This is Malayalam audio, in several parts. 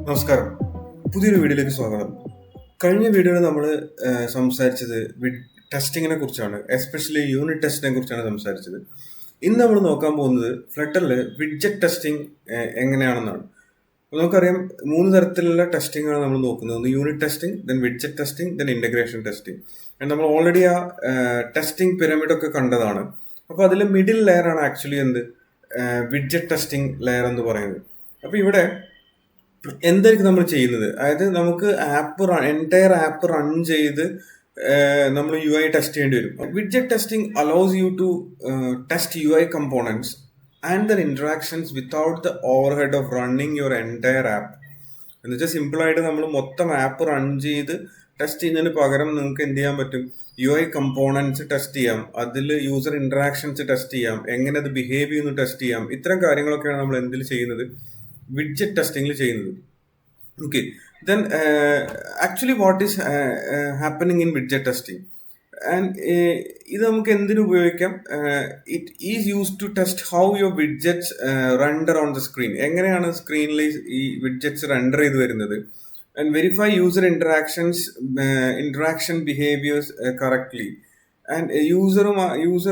നമസ്കാരം. പുതിയൊരു വീഡിയോയിലേക്ക് സ്വാഗതം. കഴിഞ്ഞ വീഡിയോയിൽ നമ്മൾ സംസാരിച്ചത് ടെസ്റ്റിങ്ങിനെ കുറിച്ചാണ്. എസ്പെഷ്യലി യൂണിറ്റ് ടെസ്റ്റിനെ കുറിച്ചാണ് സംസാരിച്ചത്. ഇന്ന് നമ്മൾ നോക്കാൻ പോകുന്നത് ഫ്ലട്ടറിൽ വിഡ്ജറ്റ് ടെസ്റ്റിംഗ് എങ്ങനെയാണെന്നാണ്. അപ്പോൾ നമുക്കറിയാം 3 തരത്തിലുള്ള ടെസ്റ്റിംഗ് ആണ് നമ്മൾ നോക്കുന്നത്. ഒന്ന് unit testing, then widget testing, then integration testing. നമ്മൾ ഓൾറെഡി ആ ടെസ്റ്റിംഗ് പിരമിഡ് ഒക്കെ കണ്ടതാണ്. അപ്പോൾ അതിൽ മിഡിൽ ലെയർ ആണ് ആക്ച്വലി വിഡ്ജറ്റ് ടെസ്റ്റിംഗ് ലെയർ എന്ന് പറയുന്നത്. അപ്പോൾ ഇവിടെ എന്തായിരിക്കും നമ്മൾ ചെയ്യുന്നത്? അതായത് നമുക്ക് എൻറ്റയർ ആപ്പ് റൺ ചെയ്ത് നമ്മൾ യു ഐ ടെസ്റ്റ് ചെയ്യേണ്ടി വരും. Widget testing allows you to test U I components and their interactions without the overhead of running your entire app. എന്ന് വെച്ചാൽ സിമ്പിളായിട്ട് നമ്മൾ മൊത്തം ആപ്പ് റൺ ചെയ്ത് ടെസ്റ്റ് ചെയ്യുന്നതിന് പകരം നിങ്ങൾക്ക് എന്ത് ചെയ്യാൻ പറ്റും? യു ഐ കമ്പോണൻസ് ടെസ്റ്റ് ചെയ്യാം, അതിൽ യൂസർ ഇന്ററാക്ഷൻസ് ടെസ്റ്റ് ചെയ്യാം, എങ്ങനെ അത് ബിഹേവ് ചെയ്യുന്നു ടെസ്റ്റ് ചെയ്യാം. ഇത്തരം കാര്യങ്ങളൊക്കെയാണ് നമ്മൾ എന്തിൽ ചെയ്യുന്നത്? വിഡ്ജറ്റ് ടെസ്റ്റിംഗിൽ ചെയ്യുന്നത്. Okay, then actually what is happening in widget testing and ഇത് നമുക്ക് എന്തിനു ഉപയോഗിക്കാം? It is use to test how your widgets render on the screen. എങ്ങനെയാണ് സ്ക്രീനിൽ ഈ വിഡ്ജറ്റ്സ് റെൻഡർ ചെയ്ത് വരുന്നത്? And verify user interaction behaviours correctly. And user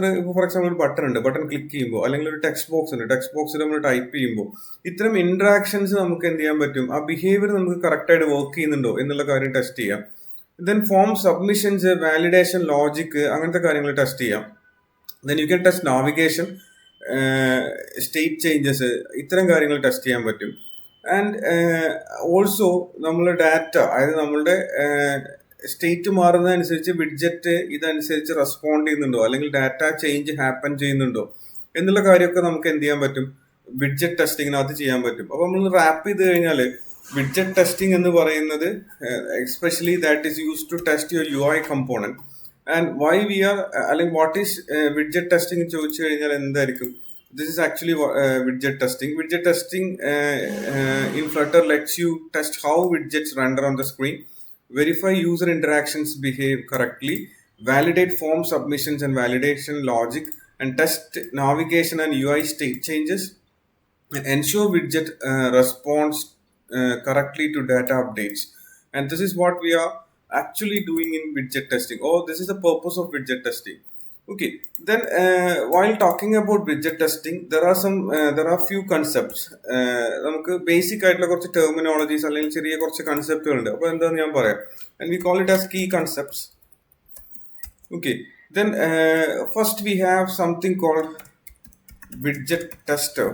ഇപ്പോൾ ഫോർ എക്സാമ്പിൾ ഒരു ബട്ടൺ ക്ലിക്ക് ചെയ്യുമ്പോൾ, അല്ലെങ്കിൽ ഒരു ടെക്സ്റ്റ് ബോക്സിൽ നമ്മൾ ടൈപ്പ് ചെയ്യുമ്പോൾ ഇത്തരം ഇന്ററാക്ഷൻസ് നമുക്ക് എന്ത് ചെയ്യാൻ പറ്റും? ആ ബിഹേവിയർ നമുക്ക് കറക്റ്റായിട്ട് വർക്ക് ചെയ്യുന്നുണ്ടോ എന്നുള്ള കാര്യം ടെസ്റ്റ് ചെയ്യാം. Then form submissions, validation, logic, അങ്ങനത്തെ കാര്യങ്ങൾ ടെസ്റ്റ് ചെയ്യാം. Then you can test navigation, state changes, ഇത്തരം കാര്യങ്ങൾ ടെസ്റ്റ് ചെയ്യാൻ പറ്റും. ആൻഡ് ഓൾസോ നമ്മൾ ഡാറ്റ, അതായത് നമ്മളുടെ സ്റ്റേറ്റ് മാറുന്നതനുസരിച്ച് വിഡ്ജറ്റ് ഇതനുസരിച്ച് റെസ്പോണ്ട് ചെയ്യുന്നുണ്ടോ, അല്ലെങ്കിൽ ഡാറ്റ ചേഞ്ച് ഹാപ്പൻ ചെയ്യുന്നുണ്ടോ എന്നുള്ള കാര്യമൊക്കെ നമുക്ക് എന്ത് ചെയ്യാൻ പറ്റും? വിഡ്ജറ്റ് ടെസ്റ്റിങ്ങിനകത്ത് ചെയ്യാൻ പറ്റും. അപ്പോൾ നമ്മൾ റാപ്പ് ചെയ്ത് കഴിഞ്ഞാൽ വിഡ്ജറ്റ് ടെസ്റ്റിംഗ് എന്ന് പറയുന്നത് especially that is use to test your U I component. And why we are, അല്ലെങ്കിൽ വാട്ട് ഈസ് വിഡ്ജറ്റ് ടെസ്റ്റിംഗ് ചോദിച്ചു കഴിഞ്ഞാൽ എന്തായിരിക്കും? This is actually widget testing. Widget testing in Flutter lets you test how widgets render on the screen, verify user interactions behave correctly, validate form submissions and validation logic, and test navigation and UI state changes, and ensure widget responds correctly to data updates. And this is what we are actually doing in widget testing. Oh, this is the purpose of widget testing. Okay, then while talking about widget testing, there are few concepts. നമുക്ക് ബേസിക് ആയിട്ടുള്ള കുറച്ച് ടെർമിനോളജീസ് അല്ലെങ്കിൽ ചെറിയ കുറച്ച് കൺസെപ്റ്റുകൾ ഉണ്ട്. അപ്പോൾ എന്താന്ന് ഞാൻ പറയാം. And we call it as key concepts. Okay, then first we have something called widget tester.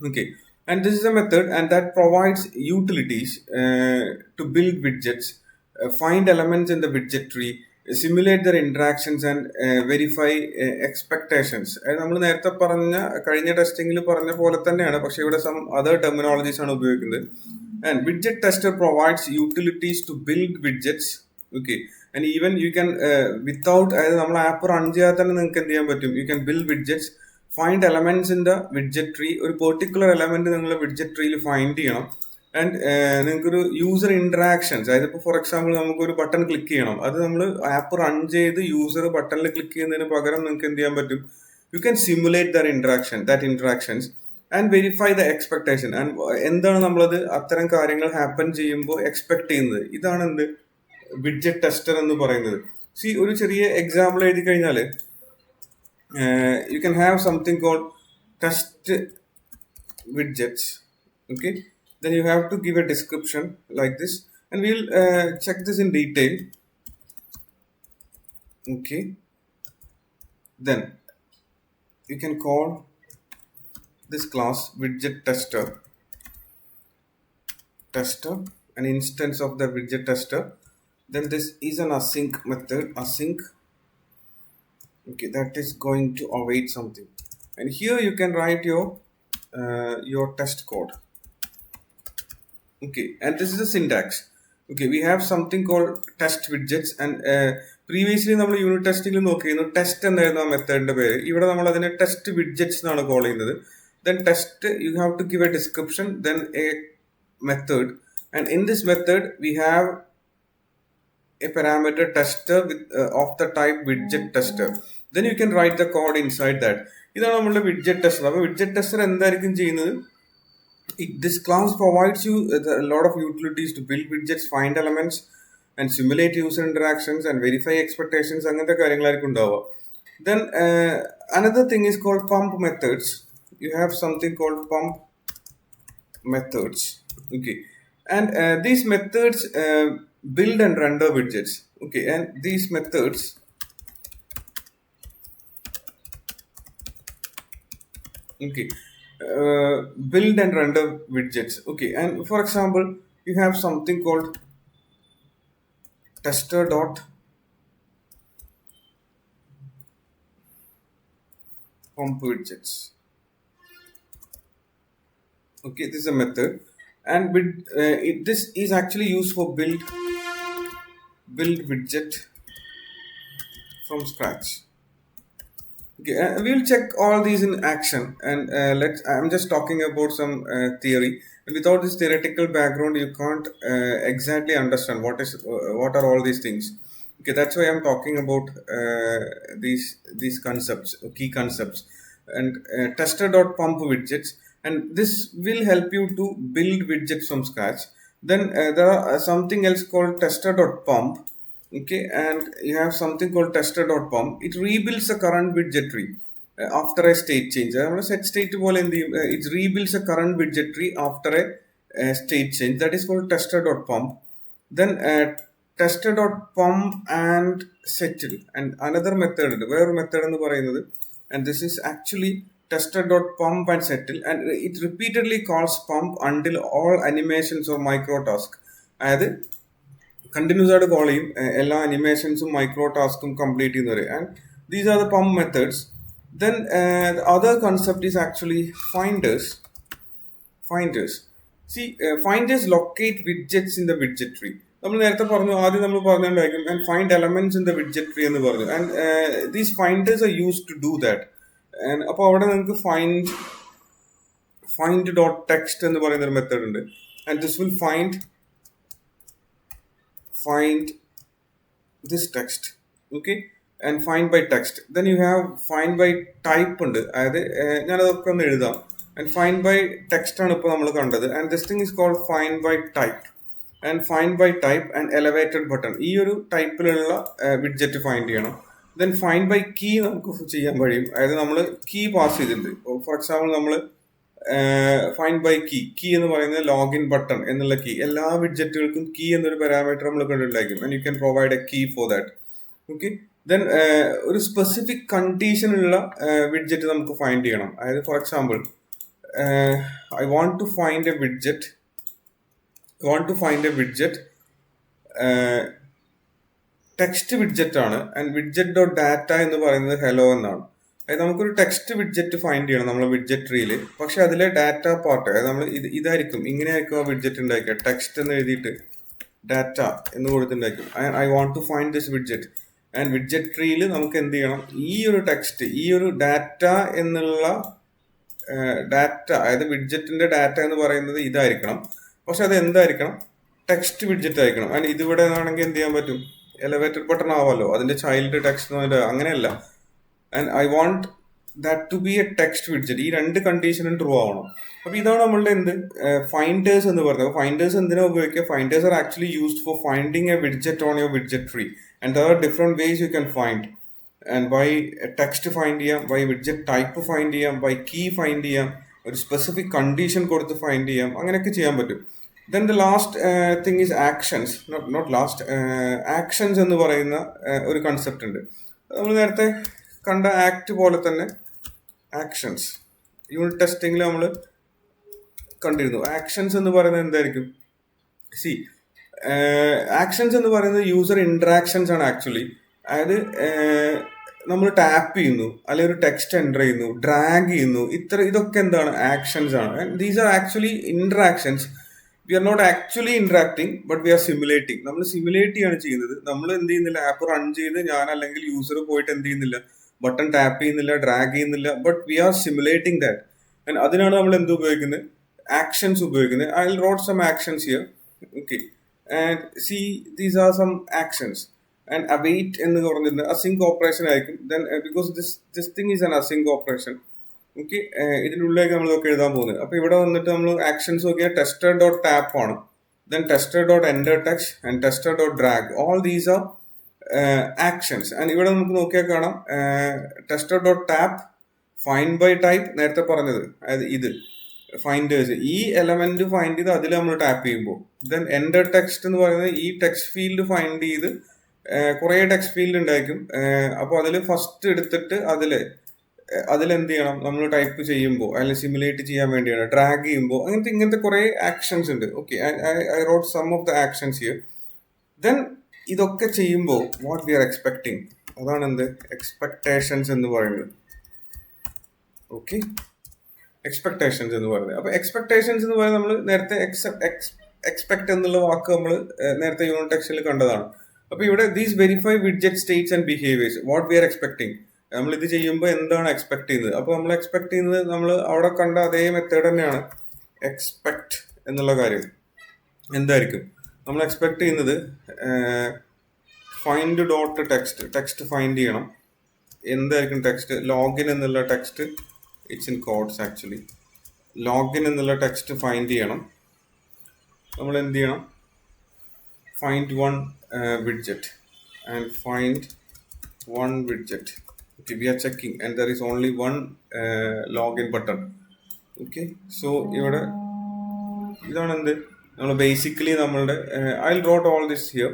Okay, and this is a method and that provides utilities to build widgets, find elements in the widget tree, simulate their interactions and verify expectations. നമ്മൾ നേരത്തെ കഴിഞ്ഞ ടെസ്റ്റിംഗിൽ പറഞ്ഞ പോലെ തന്നെയാണ്, പക്ഷെ ഇവിടെ സം അതർ ടെർമിനോളജീസ് ആണ് ഉപയോഗിക്കുന്നത്. And widget tester provides utilities to build widgets. Okay, and even you can without, അതായത് നമ്മൾ ആപ്പ് റൺ ചെയ്യാതെ തന്നെ നിങ്ങൾക്ക് എന്ത് ചെയ്യാൻ പറ്റും? You can build widgets, find elements in the widget tree. ഒരു പെർട്ടിക്കുലർ എലമെന്റ് നിങ്ങൾ വിഡ്ജറ്റ് ട്രീയിൽ ഫൈൻഡ് ചെയ്യണം. ആൻഡ് നിങ്ങൾക്കൊരു യൂസർ ഇന്ററാക്ഷൻസ്, അതായത് ഇപ്പോൾ ഫോർ എക്സാമ്പിൾ നമുക്കൊരു ബട്ടൺ ക്ലിക്ക് ചെയ്യണം, അത് നമ്മൾ ആപ്പ് റൺ ചെയ്ത് യൂസർ ബട്ടണിൽ ക്ലിക്ക് ചെയ്യുന്നതിന് പകരം നിങ്ങൾക്ക് എന്ത് ചെയ്യാൻ പറ്റും? You can simulate that interactions and verify the expectation. And എന്താണ് നമ്മളത് അത്തരം കാര്യങ്ങൾ ഹാപ്പൻ ചെയ്യുമ്പോൾ എക്സ്പെക്ട് ചെയ്യുന്നത്? ഇതാണ് എന്ത് വിഡ്ജറ്റ് ടെസ്റ്റർ എന്ന് പറയുന്നത്. സി, ഒരു ചെറിയ എക്സാമ്പിൾ എഴുതി കഴിഞ്ഞാൽ you can have something called test widgets. Okay, then you have to give a description like this, and we'll check this in detail. Okay, then you can call this class widget tester, an instance of the widget tester. Then this is an async method, async. Okay, that is going to await something, and here you can write your test code. Okay, and this is the syntax. Okay, we have something called test widgets, and previously നമ്മൾ യൂണിറ്റ് ടെസ്റ്റിംഗിൽ നോക്കിയിരുന്നു ടെസ്റ്റ് എന്നായിരുന്നു ആ മെത്തേഡിന്റെ പേര്. ഇവിടെ നമ്മൾ അതിനെ ടെസ്റ്റ് വിഡ്ജറ്റ്സ് എന്നാണ് കോൾ ചെയ്യുന്നത്. Then test, you have to give a description, then a method, and in this method we have a parameter tester with of the type widget tester. Then you can write the code inside that. ഇതാണ് നമ്മളുടെ വിഡ്ജറ്റ് ടെസ്റ്റർ. അപ്പോൾ വിഡ്ജറ്റ് ടെസ്റ്റർ എന്തായിരിക്കും ചെയ്യുന്നത്? This class provides you a lot of utilities to build widgets, find elements, and simulate user interactions and verify expectations. അങ്ങനത്തെ കാര്യങ്ങളായിരിക്കും ഉണ്ടാവുക. Then another thing is called pump methods. You have something called pump methods. Okay, and these methods build and render widgets. Okay, and these methods okay build and render widgets. Okay, and for example, you have something called tester dot pump widgets. Okay, this is a method, and this is actually used for build widget from scratch. Okay, we'll check all these in action, and I'm just talking about some theory. And without this theoretical background, you can't exactly understand what are all these things. Okay, that's why I'm talking about these concepts, key concepts, and tester.pump widgets, and this will help you to build widgets from scratch. Then there are something else called tester.pump. Okay, and you have something called tester.pump. It rebuilds a current widget tree after a state change. Set state it rebuilds a current widget tree after a state change. That is called tester.pump. Then tester.pump and settle, and another method, where method എന്ന് പറയുന്നത്, and this is actually tester.pump and settle, and it repeatedly calls pump until all animations or micro task, അതായത് കണ്ടിന്യൂസ് ആയിട്ട് കോൾ ചെയ്യും എല്ലാ അനിമേഷൻസും മൈക്രോ ടാസ്കും കംപ്ലീറ്റ് ചെയ്യുന്നവർ, and these are the pump methods. Then other concept is actually finders. Finders locate widgets in the widget tree. നമ്മൾ നേരത്തെ പറഞ്ഞു, ആദ്യം നമ്മൾ പറഞ്ഞിട്ടുണ്ടായിരിക്കും and find elements in the widget tree എന്ന് പറഞ്ഞു, and these finders are use to do that. അപ്പോൾ അവിടെ നിങ്ങൾക്ക് ഫൈൻഡ് ഡോട്ട് ടെക്സ്റ്റ് എന്ന് പറയുന്ന ഒരു മെത്തേഡ് ഉണ്ട്, and this will find this text. Okay, and find by text. Then you have find by type ഉണ്ട്, അതായത് ഞാനതൊക്കെ ഒന്ന് എഴുതാം. and find by text ആണ് ഇപ്പോൾ നമ്മൾ കണ്ടത്, and this thing is called find by type. and find by type and elevated button, ഈ ഒരു ടൈപ്പിലുള്ള വിഡ്ജറ്റ് ഫൈൻഡ് ചെയ്യണം. then find by key നമുക്ക് ചെയ്യാൻ കഴിയും, അതായത് നമ്മൾ കീ പാസ് ചെയ്തിട്ടുണ്ട്. ഫോർ എക്സാമ്പിൾ നമ്മൾ ഫൈൻഡ് ബൈ കീ എന്ന് പറയുന്നത് ലോഗിൻ ബട്ടൺ എന്നുള്ള കീ, എല്ലാ വിഡ്ജറ്റുകൾക്കും കീ എന്നൊരു പാരാമീറ്റർ നമ്മൾ കണ്ടിട്ടുണ്ടായിരിക്കും, and you can provide a key for that. Okay, then ഒരു സ്പെസിഫിക് കണ്ടീഷനുള്ള വിഡ്ജറ്റ് നമുക്ക് ഫൈൻഡ് ചെയ്യണം. അതായത് for example I want to find a widget text widget ആണ്, ആൻഡ് വിഡ്ജറ്റ് ഡോട്ട് ഡാറ്റ എന്ന് പറയുന്നത് ഹെലോ എന്നാണ്. അതായത് നമുക്കൊരു ടെക്സ്റ്റ് വിഡ്ജറ്റ് ഫൈൻഡ് ചെയ്യണം നമ്മളെ വിഡ്ജറ്റ് ട്രീയിൽ, പക്ഷെ അതിലെ ഡാറ്റ പാർട്ട്, അതായത് നമ്മൾ ഇതായിരിക്കും, ഇങ്ങനെയായിരിക്കും ആ വിഡ്ജറ്റ് ഉണ്ടാക്കുക, ടെക്സ്റ്റ് എന്ന് എഴുതിയിട്ട് ഡാറ്റ എന്ന് കൊടുത്തിട്ടുണ്ടായിരിക്കും. I want to find this widget, and widget ട്രീയിൽ നമുക്ക് എന്ത് ചെയ്യണം, ഈ ഒരു ടെക്സ്റ്റ്, ഈ ഒരു ഡാറ്റ എന്നുള്ള ഡാറ്റ, അതായത് വിഡ്ജറ്റിന്റെ ഡാറ്റ എന്ന് പറയുന്നത് ഇതായിരിക്കണം, പക്ഷെ അത് എന്തായിരിക്കണം, ടെക്സ്റ്റ് വിഡ്ജറ്റ് ആയിരിക്കണം. ആൻഡ് ഇതിവിടെ ആണെങ്കിൽ എന്ത് ചെയ്യാൻ പറ്റും, എലവേറ്റഡ് ബട്ടൺ ആവാമല്ലോ, അതിന്റെ ചൈൽഡ് ടെക്സ്റ്റ് അങ്ങനെയല്ല. And I want that to be a text widget. ഈ രണ്ട് കണ്ടീഷനും ട്രൂ ആവണം. അപ്പോൾ ഇതാണ് നമ്മളുടെ ഫൈൻഡേഴ്സ് എന്ന് പറയുന്നത്. ഫൈൻഡേഴ്സ് എന്തിനാ ഉപയോഗിക്കുക? Finders are actually used for finding a widget on your widget tree, and there are different ways you can find. And by text find ചെയ്യാം, ബൈ വിഡ്ജറ്റ് ടൈപ്പ് ഫൈൻഡ് ചെയ്യാം, ബൈ കീ ഫൈൻഡ് ചെയ്യാം, ഒരു സ്പെസിഫിക് കണ്ടീഷൻ കൊടുത്ത് ഫൈൻഡ് ചെയ്യാം, അങ്ങനെയൊക്കെ ചെയ്യാൻ പറ്റും. Then the last thing is actions. Not last, actions എന്ന് പറയുന്ന ഒരു കൺസെപ്റ്റ് ഉണ്ട്. നമ്മൾ നേരത്തെ കണ്ട ആക്ട് പോലെ തന്നെ ആക്ഷൻസ് യൂണിറ്റ് ടെസ്റ്റിംഗിൽ നമ്മൾ കണ്ടിരുന്നു. ആക്ഷൻസ് എന്ന് പറയുന്നത് എന്തായിരിക്കും? ആക്ഷൻസ് എന്ന് പറയുന്നത് യൂസർ ഇന്ററാക്ഷൻസ് ആണ് ആക്ച്വലി. അതായത് നമ്മൾ ടാപ്പ് ചെയ്യുന്നു, അല്ലെങ്കിൽ ഒരു ടെക്സ്റ്റ് എൻ്റർ ചെയ്യുന്നു, ഡ്രാഗ് ചെയ്യുന്നു, ഇതൊക്കെ എന്താണ്? ആക്ഷൻസ് ആണ്. These are actually interactions. We are not actually interacting, but we are simulating. നമ്മൾ സിമുലേറ്റ് ചെയ്യാണ് ചെയ്യുന്നത്. നമ്മൾ എന്ത് ചെയ്യുന്നില്ല, ആപ്പ് റൺ ചെയ്ത് ഞാൻ അല്ലെങ്കിൽ യൂസർ പോയിട്ട് എന്ത് ചെയ്യുന്നില്ല, ബട്ടൺ ടാപ്പ് ചെയ്യുന്നില്ല, ഡ്രാഗ് ചെയ്യുന്നില്ല, but we are simulating that. And അതിനാണ് നമ്മൾ എന്ത് ഉപയോഗിക്കുന്നത്? ആക്ഷൻസ് ഉപയോഗിക്കുന്നത്. I will wrote some actions here. Okay, and see these are some actions. And await എന്ന് പറഞ്ഞിട്ടുണ്ട് അസിങ്ക് ഓപ്പറേഷൻ ആയിരിക്കും. Then because this thing is an async operation, okay, ഇതിനുള്ളിലേക്ക് നമ്മൾ ഇതൊക്കെ എഴുതാൻ പോകുന്നത്. അപ്പോൾ ഇവിടെ വന്നിട്ട് നമ്മൾ ആക്ഷൻസ് നോക്കിയാൽ ടെസ്റ്റർ ഡോട്ട് ടാപ്പ് ആണ്, then tester dot enter text and tester dot drag. All these are actions. And ഇവിടെ നമുക്ക് നോക്കിയാൽ കാണാം tester dot tap find by type, നേരത്തെ പറഞ്ഞത് അതായത് ഇത് ഫൈൻഡേഴ്സ്, ഈ എലമെന്റ് ഫൈൻഡ് ചെയ്ത് അതിൽ നമ്മൾ ടാപ്പ് ചെയ്യുമ്പോൾ, ദെൻ എൻ്റർ ടെക്സ്റ്റ് എന്ന് പറയുന്നത് ഈ ടെക്സ്റ്റ് ഫീൽഡ് ഫൈൻഡ് ചെയ്ത് കുറേ ടെക്സ്റ്റ് ഫീൽഡ് ഉണ്ടായിരിക്കും. അപ്പോൾ അതിൽ ഫസ്റ്റ് എടുത്തിട്ട് അതിലെന്ത് ചെയ്യണം, നമ്മൾ ടൈപ്പ് ചെയ്യുമ്പോൾ അതിൽ സിമുലേറ്റ് ചെയ്യാൻ വേണ്ടിയാണ്, ഡ്രാഗ് ചെയ്യുമ്പോൾ, ഇങ്ങനത്തെ കുറേ ആക്ഷൻസ് ഉണ്ട്. Okay, I wrote some of the actions here. Then ഇതൊക്കെ ചെയ്യുമ്പോൾ വാട്ട് വി ആർ എക്സ്പെക്ടിങ്, അതാണ് എന്ത് എക്സ്പെക്ടേഷൻസ് എന്ന് പറയുന്നത്. ഓക്കെ, എക്സ്പെക്ടേഷൻസ് എന്ന് പറയുന്നത്. അപ്പോൾ എക്സ്പെക്ടേഷൻസ് എന്ന് പറയുന്നത് നമ്മൾ നേരത്തെ എക്സ്പെക്ട് എന്നുള്ള വാക്ക് നമ്മൾ നേരത്തെ യൂണിറ്റ് ടെക്സ്റ്റിൽ കണ്ടതാണ്. അപ്പോൾ ഇവിടെ these verify widget States and behaviours, what we are expecting, നമ്മൾ ഇത് ചെയ്യുമ്പോൾ എന്താണ് എക്സ്പെക്ട് ചെയ്യുന്നത്. അപ്പോൾ നമ്മൾ എക്സ്പെക്ട് ചെയ്യുന്നത് നമ്മൾ അവിടെ കണ്ട അതേ മെത്തേഡ് തന്നെയാണ്. എക്സ്പെക്ട് എന്നുള്ള കാര്യം എന്തായിരിക്കും, നമ്മൾ എക്സ്പെക്ട് ചെയ്യുന്നത് ഫൈൻഡ് ഡോട്ട് ടെക്സ്റ്റ് ഫൈൻഡ് ചെയ്യണം. എന്തായിരിക്കും ടെക്സ്റ്റ്, ലോഗിൻ എന്നുള്ള text, it's in codes actually. Login എന്നുള്ള ടെക്സ്റ്റ് ഫൈൻഡ് ചെയ്യണം. നമ്മൾ എന്ത് ചെയ്യണം, find one widget and find one widget. Okay, we are checking and there is only one login button. Okay, so ഇവിടെ ഇതാണ് എന്ത് നമ്മൾ ബേസിക്കലി നമ്മളുടെ I'll wrote all this here.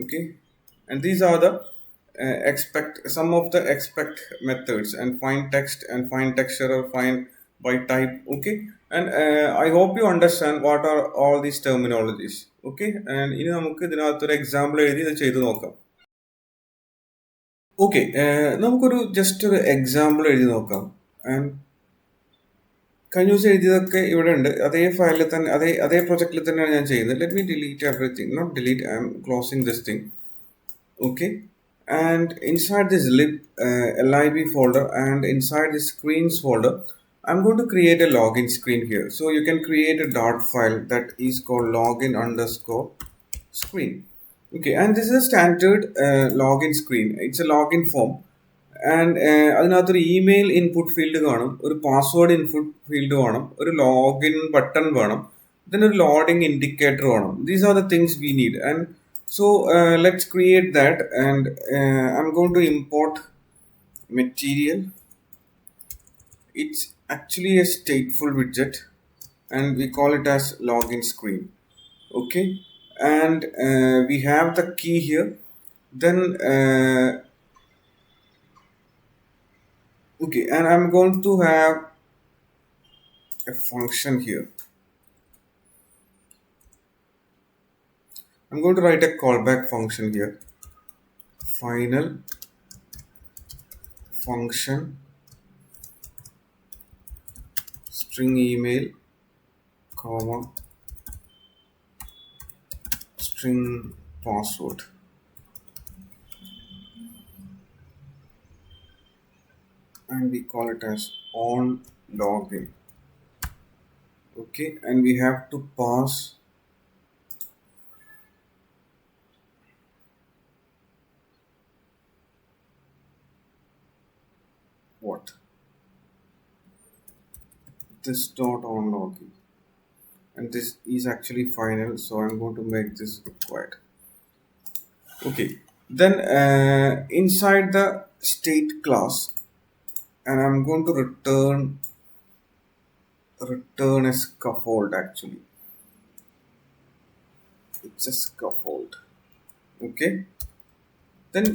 Okay, and these are the some of the expect methods, and find text and find texture or find by type. Okay, and I hope you understand what are all these terminologies. Okay, and ഇനി നമുക്ക് ഇതിനകത്തൊരു എക്സാമ്പിൾ എഴുതി ഇത് ചെയ്ത് നോക്കാം. ഓക്കെ, നമുക്കൊരു ജസ്റ്റ് ഒരു എക്സാമ്പിൾ എഴുതി നോക്കാം. ആൻഡ് കഴിഞ്ഞ ദിവസം എഴുതിയതൊക്കെ ഇവിടെ ഉണ്ട്, അതേ ഫയലിൽ തന്നെ അതേ പ്രൊജക്റ്റിൽ തന്നെയാണ് ഞാൻ ചെയ്യുന്നത്. Let me delete everything, not delete, I'm closing this thing. Okay, and inside this lib folder and inside the screens folder, I'm going to create a login screen here. So you can create a dot file that is called login underscore screen. Okay, and this is a standard login screen. It's a login form, and അതിനകത്തൊരു ഇമെയിൽ ഇൻപുട്ട് ഫീൽഡ് കാണും, ഒരു പാസ്വേഡ് ഇൻപുട്ട് ഫീൽഡ് വേണം, ഒരു ലോഗിൻ ബട്ടൺ വേണം, then ഒരു ലോഡിംഗ് ഇൻഡിക്കേറ്റർ വേണം. These are the things we need. And so let's create that, and I'm going to import material. It's actually a stateful widget and we call it as login screen. Okay, and we have the key here. Then okay, and I'm going to have a function here. I'm going to write a callback function here. Final function string email comma string password. And we call it as on login. Okay, and we have to pass what? This dot on login, and this is actually final, so I'm going to make this required. Okay, then inside the state class, and I'm going to return a scaffold. Actually, it's a scaffold. Okay, then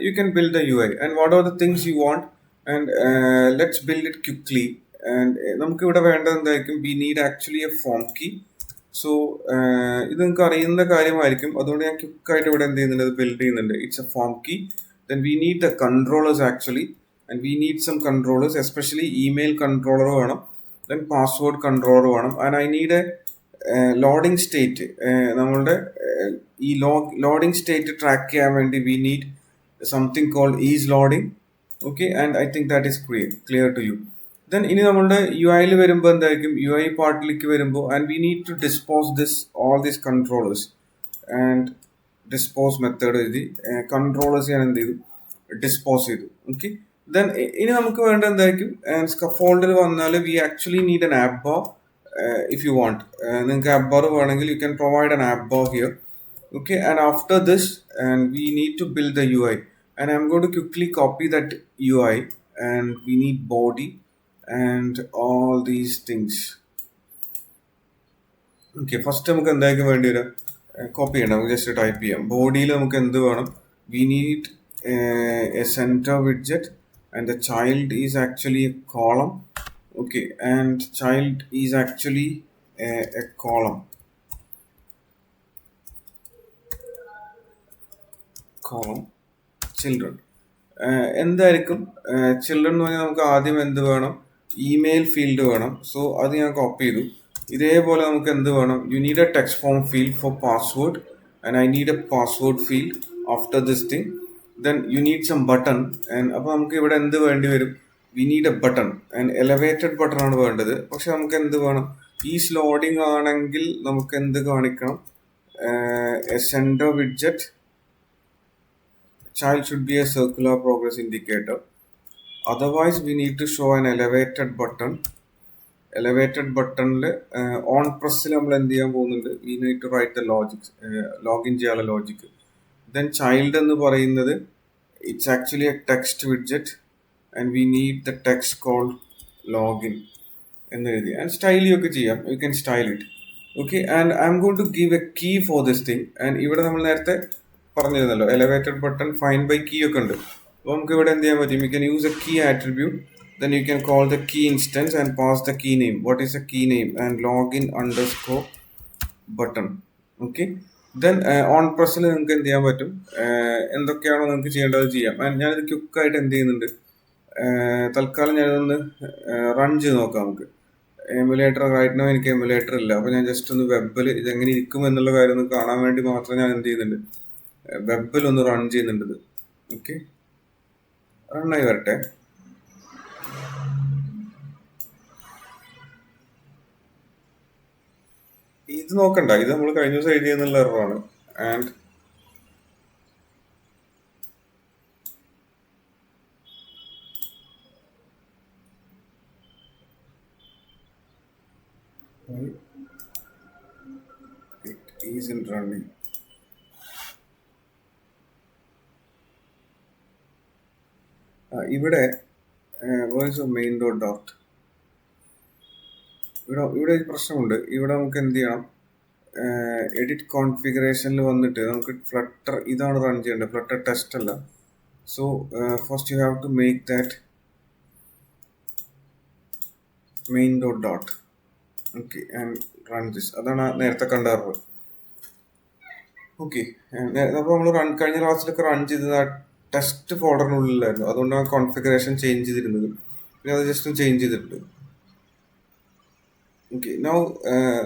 you can build the UI, and what are the things you want, and let's build it quickly. And നമുക്ക് ഇവിടെ വേണ്ടത് എന്തായിരിക്കും, we need actually a form key. So ഇത് നിങ്ങൾക്ക് അറിയുന്ന കാര്യമായിരിക്കും, അതുകൊണ്ട് ഞാൻ ക്വിക്കായിട്ട് ഇവിടെ എന്ത് ചെയ്യുന്നുണ്ട്, ബിൽഡ് ചെയ്യുന്നുണ്ട്. It's a form key. Then we need the controllers actually, and we need some controllers, especially email controller വേണം, ദെൻ പാസ്വേഡ് കൺട്രോളർ വേണം, and I need a loading state. നമ്മളുടെ ഈ ലോഡിംഗ് സ്റ്റേറ്റ് ട്രാക്ക് ചെയ്യാൻ വേണ്ടി we need something called is loading. Okay, and I think that is clear to you. Then ഇനി നമ്മളുടെ യു ഐയിൽ വരുമ്പോൾ എന്തായിരിക്കും, യു ഐ പാർട്ടിലേക്ക് വരുമ്പോൾ, and we need to dispose all these controllers. And dispose method എഴുതി കൺട്രോളേഴ്സ് ഞാൻ എന്ത് ചെയ്തു, ഡിസ്പോസ് ചെയ്തു. ഓക്കെ, ദെൻ ഇനി നമുക്ക് വേണ്ട എന്തായിരിക്കും, സ്കഫോൾഡിൽ വന്നാൽ we actually need N app bar. If you want, നിങ്ങൾക്ക് ആപ്പ് ബാർ വേണമെങ്കിൽ U can provide N app bar here. Okay, and after this, and we need to build the UI, and I'm going to quickly copy that UI, and we need body and all these things. Okay, first നമുക്ക് എന്തായിരിക്കും വേണ്ടി വരിക, കോപ്പി ചെയ്യണം. നമുക്ക് ജസ്റ്റ് ടൈപ്പ് ചെയ്യാം. ബോഡിയിൽ നമുക്ക് എന്ത് വേണം, V need A centre widget and the child is actually a column. Okay, and child is actually a column children. എന്തായിരിക്കും ചിൽഡ്രൻ എന്ന് പറഞ്ഞാൽ നമുക്ക് ആദ്യം എന്ത് വേണം, ഇമെയിൽ ഫീൽഡ് വേണം. സോ അത് ഞാൻ കോപ്പി ചെയ്തു. ഇതേപോലെ നമുക്ക് എന്ത് വേണം, you need a text form field for password, and I need a password field after this thing. Then you need some button. അപ്പോൾ നമുക്ക് ഇവിടെ എന്ത് വേണ്ടി വരും, we need a button, and elevated button ആണ് വേണ്ടത്. പക്ഷെ നമുക്ക് എന്ത് വേണം, ഈസ് ലോഡിംഗ് ആണെങ്കിൽ നമുക്ക് എന്ത് കാണിക്കണം, A centre widget. Child should be a circular progress indicator. Otherwise, we need to show an elevated button. Elevated button on press നമ്മൾ എന്ത് ചെയ്യാൻ പോകുന്നുണ്ട്, we need to write the logic, login ചെയ്യാനുള്ള logic. Then child എന്ന് പറയുന്നത്, it's actually a text widget, and we need the text called login എന്ന് എഴുതി. And style ഒക്കെ ചെയ്യാം, you can style it. Okay, and I'm going to give a key for this thing. And ഇവിടെ നമ്മൾ നേരത്തെ പറഞ്ഞിരുന്നല്ലോ, elevated button find by key ഒക്കെ ഉണ്ട്. അപ്പോൾ നമുക്ക് ഇവിടെ എന്ത് ചെയ്യാൻ പറ്റും, you can use a key attribute. Then you can call the key instance and pass the key name. What is a key name, and login underscore button. Okay, then on പ്രസ്സിൽ നിങ്ങൾക്ക് എന്ത് ചെയ്യാൻ പറ്റും, എന്തൊക്കെയാണോ നിങ്ങൾക്ക് ചെയ്യേണ്ടത് ചെയ്യാം. ആൻഡ് ഞാനിത് ക്വിക്കായിട്ട് എന്ത് ചെയ്യുന്നുണ്ട്, തൽക്കാലം ഞാനൊന്ന് റൺ ചെയ്ത് നോക്കാം. നമുക്ക് എമുലേറ്റർ റൈറ്റ് നോ എനിക്ക് എമുലേറ്റർ ഇല്ല. അപ്പോൾ ഞാൻ ജസ്റ്റ് ഒന്ന് വെബിൽ ഇതെങ്ങനെ ഇരിക്കും എന്നുള്ള കാര്യം ഒന്ന് കാണാൻ വേണ്ടി മാത്രം ഞാൻ എന്ത് ചെയ്യുന്നുണ്ട്, വെബിൽ ഒന്ന് റൺ ചെയ്യുന്നുണ്ട്. ഓക്കെ, റണ്ണായി വരട്ടെ. ഇത് നോക്കണ്ട, ഇത് നമ്മൾ കഴിഞ്ഞ ദിവസം എഴുതിയെന്നുള്ള എററാണ്. And it isn't running. ഇവിടെ മെയിൻ ഡോട്ട് ഇവിടെ ഒരു പ്രശ്നമുണ്ട്. ഇവിടെ നമുക്ക് എന്ത് ചെയ്യണം, എഡിറ്റ് കോൺഫിഗറേഷനിൽ വന്നിട്ട് നമുക്ക് ഫ്ലട്ടർ ഇതാണ് റൺ ചെയ്യേണ്ടത്, ഫ്ലട്ടർ ടെസ്റ്റ് അല്ല. So first you have to make that main dot. Okay, and run this. അതാണ് നേരത്തെ കണ്ട എറർ. ഓക്കെ, അപ്പോൾ നമ്മൾ കഴിഞ്ഞ ക്ലാസ്സിലൊക്കെ റൺ ചെയ്തത് ആ ടെസ്റ്റ് ഫോൾഡറിനുള്ളിലായിരുന്നു. അതുകൊണ്ടാണ് കോൺഫിഗറേഷൻ ചേഞ്ച് ചെയ്തിരുന്നത്. പിന്നെ അത് ജസ്റ്റ് ചേഞ്ച് ചെയ്തിട്ടുണ്ട്. ഓക്കെ, നൗ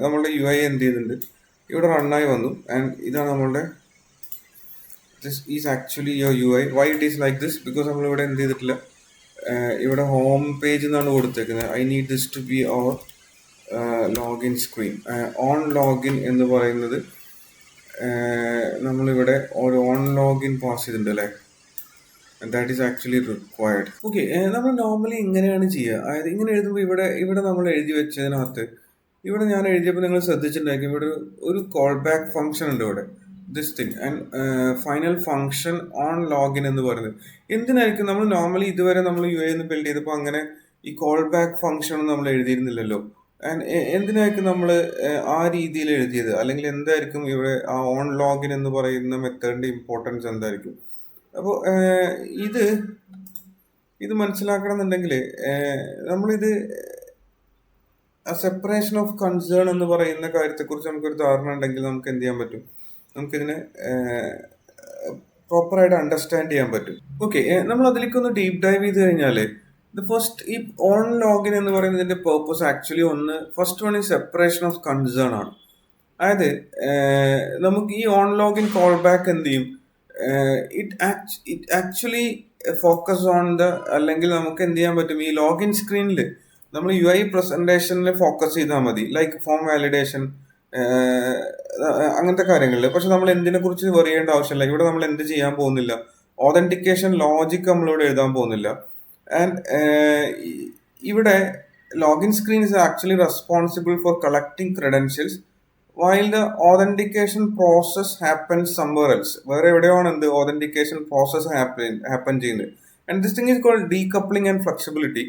നമ്മളുടെ യു ഐ എന്ത് ചെയ്യുന്നുണ്ട്, ഇവിടെ റണ്ണായി വന്നു. ആൻഡ് ഇതാണ് നമ്മളുടെ, this is actually your U I. Why it is like this, because നമ്മളിവിടെ എന്ത് ചെയ്തിട്ടില്ല, ഇവിടെ ഹോം പേജ് എന്നാണ് കൊടുത്തേക്കുന്നത്. I need this to be our login screen. On login എന്ന് പറയുന്നത് നമ്മളിവിടെ ഒരു ഓൺ ലോഗിൻ പാസ് ചെയ്തിട്ടുണ്ട് അല്ലേ, that is actually required. Okay, നമ്മൾ നോർമലി ഇങ്ങനെയാണ് ചെയ്യുക. അതായത് ഇങ്ങനെ എഴുതുമ്പോൾ ഇവിടെ നമ്മൾ എഴുതി വെച്ചതിനകത്ത്, ഇവിടെ ഞാൻ എഴുതിയപ്പോൾ നിങ്ങൾ ശ്രദ്ധിച്ചിട്ടുണ്ടായിരിക്കും, ഇവിടെ ഒരു കോൾ ബാക്ക് ഫംഗ്ഷൻ ഉണ്ട് ഇവിടെ, this thing. And final function on login എന്ന് പറയുന്നത് എന്തിനായിരിക്കും, നമ്മൾ നോർമലി ഇതുവരെ നമ്മൾ യു ഐ എന്ന് ബിൽഡ് ചെയ്തപ്പോൾ അങ്ങനെ ഈ കോൾ ബാക്ക് ഫംഗ്ഷൻ നമ്മൾ എഴുതിയിരുന്നില്ലല്ലോ. ആൻഡ് എന്തിനായിരിക്കും നമ്മൾ ആ രീതിയിൽ എഴുതിയത്, അല്ലെങ്കിൽ എന്തായിരിക്കും ഇവിടെ ആ ഓൺ ലോഗിൻ എന്ന് പറയുന്ന മെത്തേഡിന്റെ ഇമ്പോർട്ടൻസ് എന്തായിരിക്കും? അപ്പോൾ ഇത് മനസ്സിലാക്കണം എന്നുണ്ടെങ്കിൽ നമ്മളിത് സെപ്പറേഷൻ ഓഫ് കൺസേൺ എന്ന് പറയുന്ന കാര്യത്തെക്കുറിച്ച് നമുക്കൊരു ധാരണ ഉണ്ടെങ്കിൽ നമുക്ക് എന്ത് ചെയ്യാൻ പറ്റും, നമുക്കിതിനെ പ്രോപ്പറായിട്ട് അണ്ടർസ്റ്റാൻഡ് ചെയ്യാൻ പറ്റും. ഓക്കെ, നമ്മൾ അതിലേക്കൊന്ന് ഡീപ്പ് ഡൈവ് ചെയ്ത് കഴിഞ്ഞാൽ ഫസ്റ്റ് ഈ ഓൺ ലോഗിൻ എന്ന് പറയുന്നതിന്റെ പേർപ്പസ് ആക്ച്വലി ഫസ്റ്റ് വൺ ഈ സെപ്പറേഷൻ ഓഫ് കൺസേൺ ആണ്. അതായത് നമുക്ക് ഈ ഓൺ ലോഗിൻ കോൾ ബാക്ക് എന്ത് ചെയ്യും, ഇറ്റ് ആക്ച്വലി ഫോക്കസ് ഓൺ അല്ലെങ്കിൽ നമുക്ക് എന്ത് ചെയ്യാൻ പറ്റും, ഈ ലോഗിൻ സ്ക്രീനിൽ നമ്മൾ യു ഐ പ്രസന്റേഷനിൽ ഫോക്കസ് ചെയ്താൽ മതി, ലൈക്ക് ഫോം വാലിഡേഷൻ അങ്ങനത്തെ കാര്യങ്ങളിൽ. പക്ഷെ നമ്മൾ എന്തിനെ കുറിച്ച് പറയേണ്ട ആവശ്യമില്ല. ഇവിടെ നമ്മൾ എന്ത് ചെയ്യാൻ പോകുന്നില്ല, ഓതന്റിക്കേഷൻ ലോജിക് നമ്മളിവിടെ എഴുതാൻ പോകുന്നില്ല. ആൻഡ് ഇവിടെ login screen is actually responsible for collecting credentials while the authentication process happens somewhere else. വേറെ എവിടെയാണ് എന്ത് authentication process happen ചെയ്യുന്നത്. And this thing is called decoupling and flexibility.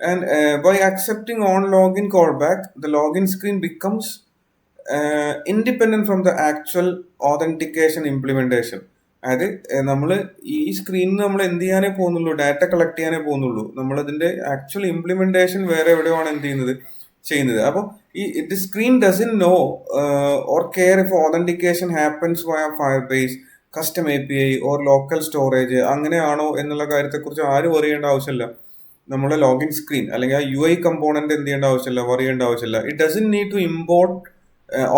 And by accepting on login callback, the login screen becomes independent from the actual authentication implementation. അതായത് നമ്മൾ ഈ സ്ക്രീനിൽ നമ്മൾ എന്ത് ചെയ്യാനേ പോകുന്നുള്ളൂ, ഡാറ്റ കളക്ട് ചെയ്യാനേ പോകുന്നുള്ളൂ. നമ്മൾ അതിന്റെ ആക്ച്വൽ ഇംപ്ലിമെന്റേഷൻ വേറെ എവിടെയാണ് എന്ത് ചെയ്യുന്നത്. അപ്പോൾ the screen doesn't know or care if authentication happens via Firebase, custom API or local storage അങ്ങനെയാണോ എന്നുള്ള കാര്യത്തെക്കുറിച്ച് ആരും അറിയേണ്ട ആവശ്യമില്ല. നമ്മുടെ ലോഗിൻ സ്ക്രീൻ അല്ലെങ്കിൽ ആ UI കമ്പോണന്റ് എന്ത് ചെയ്യേണ്ട ആവശ്യമില്ല, അറിയേണ്ട ആവശ്യമില്ല. It doesn't need to import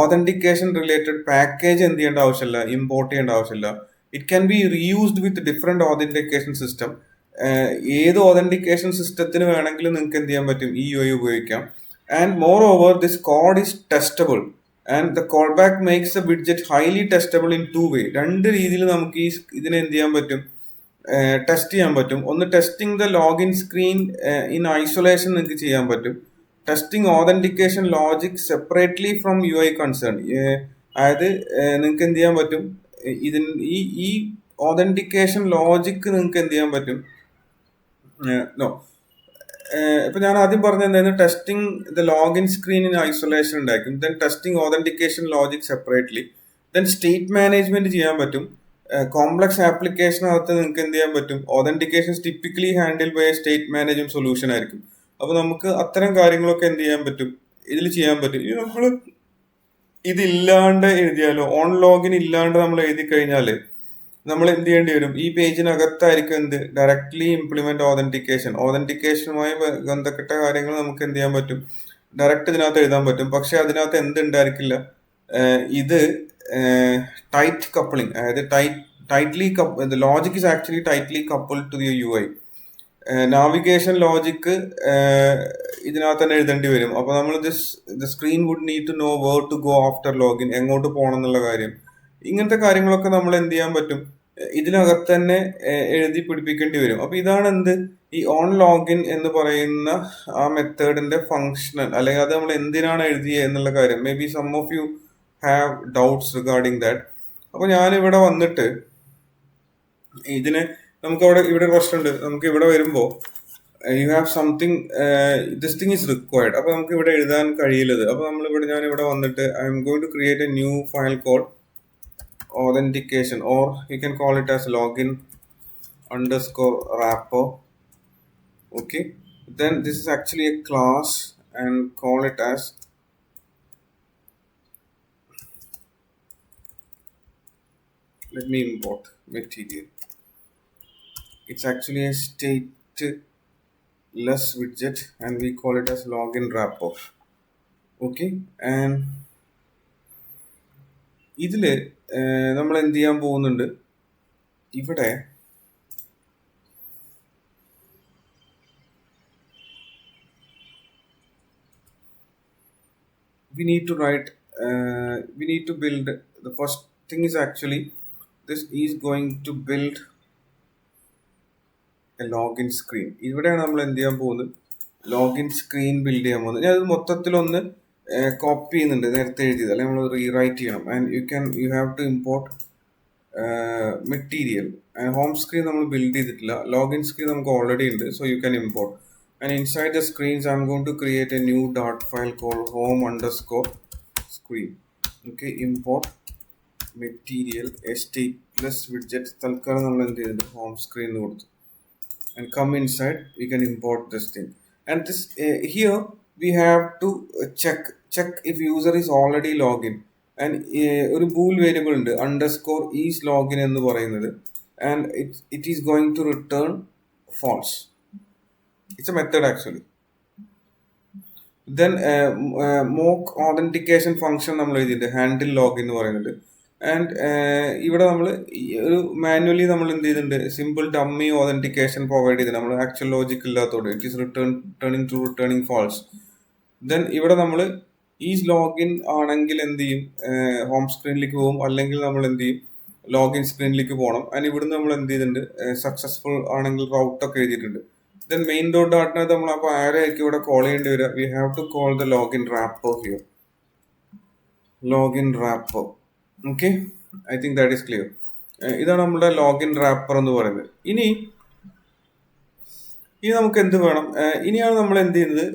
authentication related package എന്ത് ചെയ്യേണ്ട ആവശ്യമില്ല, ഇമ്പോർട്ട് ചെയ്യേണ്ട ആവശ്യമില്ല. It can be reused with different authentication system. ഏത് authentication സിസ്റ്റത്തിന് വേണമെങ്കിലും നിങ്ങൾക്ക് എന്ത് ചെയ്യാൻ പറ്റും, ഈ UI ഉപയോഗിക്കാം. And moreover, this code is testable and the callback makes the widget highly testable in two ways. രണ്ട് രീതിയിൽ നമുക്ക് ഈ ഇതിനെ എന്ത് ചെയ്യാൻ പറ്റും, ടെസ്റ്റ് ചെയ്യാൻ പറ്റും. ഒന്ന് testing the login screen in isolation നിങ്ങൾക്ക് ചെയ്യാൻ പറ്റും. Testing authentication logic separately from UI concern. അതായത് നിങ്ങൾക്ക് എന്ത് ചെയ്യാൻ പറ്റും, ഇതിന് ഈ ഓതന്റിക്കേഷൻ ലോജിക്ക് നിങ്ങൾക്ക് എന്ത് ചെയ്യാൻ പറ്റും. നോ ഇപ്പൊ ഞാൻ ആദ്യം പറഞ്ഞ എന്തായിരുന്നു, testing the login screen in isolation ഉണ്ടായിരിക്കും. Then testing authentication logic separately. Then state management ചെയ്യാൻ പറ്റും. കോംപ്ലക്സ് ആപ്ലിക്കേഷനകത്ത് നിങ്ങൾക്ക് എന്ത് ചെയ്യാൻ പറ്റും, authentication typically handle by state management solution ആയിരിക്കും. അപ്പൊ നമുക്ക് അത്തരം കാര്യങ്ങളൊക്കെ എന്ത് ചെയ്യാൻ പറ്റും, ഇതിൽ ചെയ്യാൻ പറ്റും. ഇനി നമ്മൾ ഇതില്ലാണ്ട് എഴുതിയാലോ, ഓൺ ലോഗിൻ ഇല്ലാണ്ട് നമ്മൾ എഴുതി കഴിഞ്ഞാൽ നമ്മൾ എന്ത് ചെയ്യേണ്ടി വരും, ഈ പേജിനകത്തായിരിക്കും എന്ത് ഡയറക്ട്ലി ഇംപ്ലിമെന്റ് ഓതന്റിക്കേഷനുമായി ബന്ധപ്പെട്ട കാര്യങ്ങൾ നമുക്ക് എന്ത് ചെയ്യാൻ പറ്റും, ഡയറക്റ്റ് ഇതിനകത്ത് എഴുതാൻ പറ്റും. പക്ഷെ അതിനകത്ത് എന്ത് ഉണ്ടായിരിക്കില്ല, ഇത് ടൈറ്റ് കപ്പിളിങ്, അതായത് tightly logic is actually tightly couple to the UI. Navigation logic ഇതിനകത്ത് തന്നെ എഴുതേണ്ടി വരും. അപ്പൊ നമ്മൾ the screen would need to know where to go after login, എങ്ങോട്ട് പോകണം എന്നുള്ള കാര്യം. ഇങ്ങനത്തെ കാര്യങ്ങളൊക്കെ നമ്മൾ എന്ത് ചെയ്യാൻ പറ്റും, ഇതിനകത്ത് തന്നെ എഴുതി പിടിപ്പിക്കേണ്ടി വരും. അപ്പൊ ഇതാണ് എന്ത്, ഈ ഓൺ ലോഗിൻ എന്ന് പറയുന്ന ആ മെത്തേഡിന്റെ ഫങ്ഷണൽ, അല്ലെങ്കിൽ അത് നമ്മൾ എന്തിനാണ് എഴുതിയത് എന്നുള്ള കാര്യം. Maybe some of you have doubts regarding that. അപ്പൊ ഞാനിവിടെ വന്നിട്ട് ഇതിന് നമുക്ക് ഇവിടെ പ്രശ്നം ഉണ്ട്. നമുക്ക് ഇവിടെ വരുമ്പോൾ you have something, this thing is required. അപ്പൊ നമുക്ക് ഇവിടെ എഴുതാൻ കഴിയില്ലത്. അപ്പൊ ഞാൻ ഇവിടെ വന്നിട്ട് I'm going to create a new file called authentication, or you can call it as login underscore wrapper. Okay, then this is actually a class and call it as let me import material. It's actually a stateless widget and we call it as login wrapper. Okay, and ഇതില് നമ്മൾ എന്ത് ചെയ്യാൻ പോകുന്നുണ്ട്, ഇവിടെ we need to build, the first thing is actually this is going to build a login screen. ഇവിടെയാണ് നമ്മൾ എന്ത് ചെയ്യാൻ പോകുന്നത്, ലോഗിൻ സ്ക്രീൻ ബിൽഡ് ചെയ്യാൻ പോകുന്നത്. ഞാൻ അത് മൊത്തത്തിലൊന്ന് കോപ്പി ചെയ്യുന്നുണ്ട്, നേരത്തെ എഴുതിയത്, അല്ലെങ്കിൽ നമ്മൾ റീറൈറ്റ് ചെയ്യണം. And you have to import material. And home screen നമ്മൾ ബിൽഡ് ചെയ്തിട്ടില്ല, ലോഗിൻ സ്ക്രീൻ നമുക്ക് ഓൾറെഡി ഉണ്ട്. So you can import. And inside the screens I'm going to create a new dot file call home underscore screen. Okay, import material stateless widget. തൽക്കാലം നമ്മൾ എന്ത് ചെയ്യുന്നുണ്ട്, ഹോം സ്ക്രീൻ എന്ന് കൊടുത്തു. And come inside, we can import this thing. And this here we have to check if user is already logged in. And ഒരു bool variable ഉണ്ട്, underscore is login എന്ന് പറയുന്നത്. And it is going to return false. It's a method actually. Then mock authentication function നമ്മൾ എഴുതിയിട്ടുണ്ട്, handle login എന്ന് പറയുന്നത്. ആൻഡ് ഇവിടെ നമ്മൾ ഒരു മാനുവലി നമ്മൾ എന്ത് ചെയ്തിട്ടുണ്ട്, സിമ്പിൾ ഡമ്മി ഓതന്റിക്കേഷൻ പ്രൊവൈഡ് ചെയ്തിട്ടുണ്ട്. നമ്മൾ ആക്ച്വൽ ലോജിക് ഇല്ലാത്തതോടെ it is returning false. Then ഇവിടെ നമ്മൾ ഈസ് ലോഗിൻ ആണെങ്കിൽ എന്ത് ചെയ്യും, ഹോം സ്ക്രീനിലേക്ക് പോകും, അല്ലെങ്കിൽ നമ്മൾ എന്ത് ചെയ്യും, ലോഗിൻ സ്ക്രീനിലേക്ക് പോകണം. ആൻഡ് ഇവിടുന്ന് നമ്മൾ എന്ത് ചെയ്തിട്ടുണ്ട്, സക്സസ്ഫുൾ ആണെങ്കിൽ റൗട്ടൊക്കെ എഴുതിയിട്ടുണ്ട്. ദെൻ മെയിൻ ഡോട്ട് ഡാറ്റിനകത്ത് നമ്മൾ അപ്പോൾ ആരെയൊക്കെ ഇവിടെ കോൾ ചെയ്യേണ്ടി വരിക? We have to call the login wrapper here. Login wrapper. Okay, I think that is clear. ഇതാണ് നമ്മുടെ ലോഗിൻ റാപ്പർ എന്ന് പറയുന്നത്. ഇനി നമുക്ക് എന്ത് വേണം? ഇനിയാണ് നമ്മൾ എന്ത് ചെയ്യുന്നത്,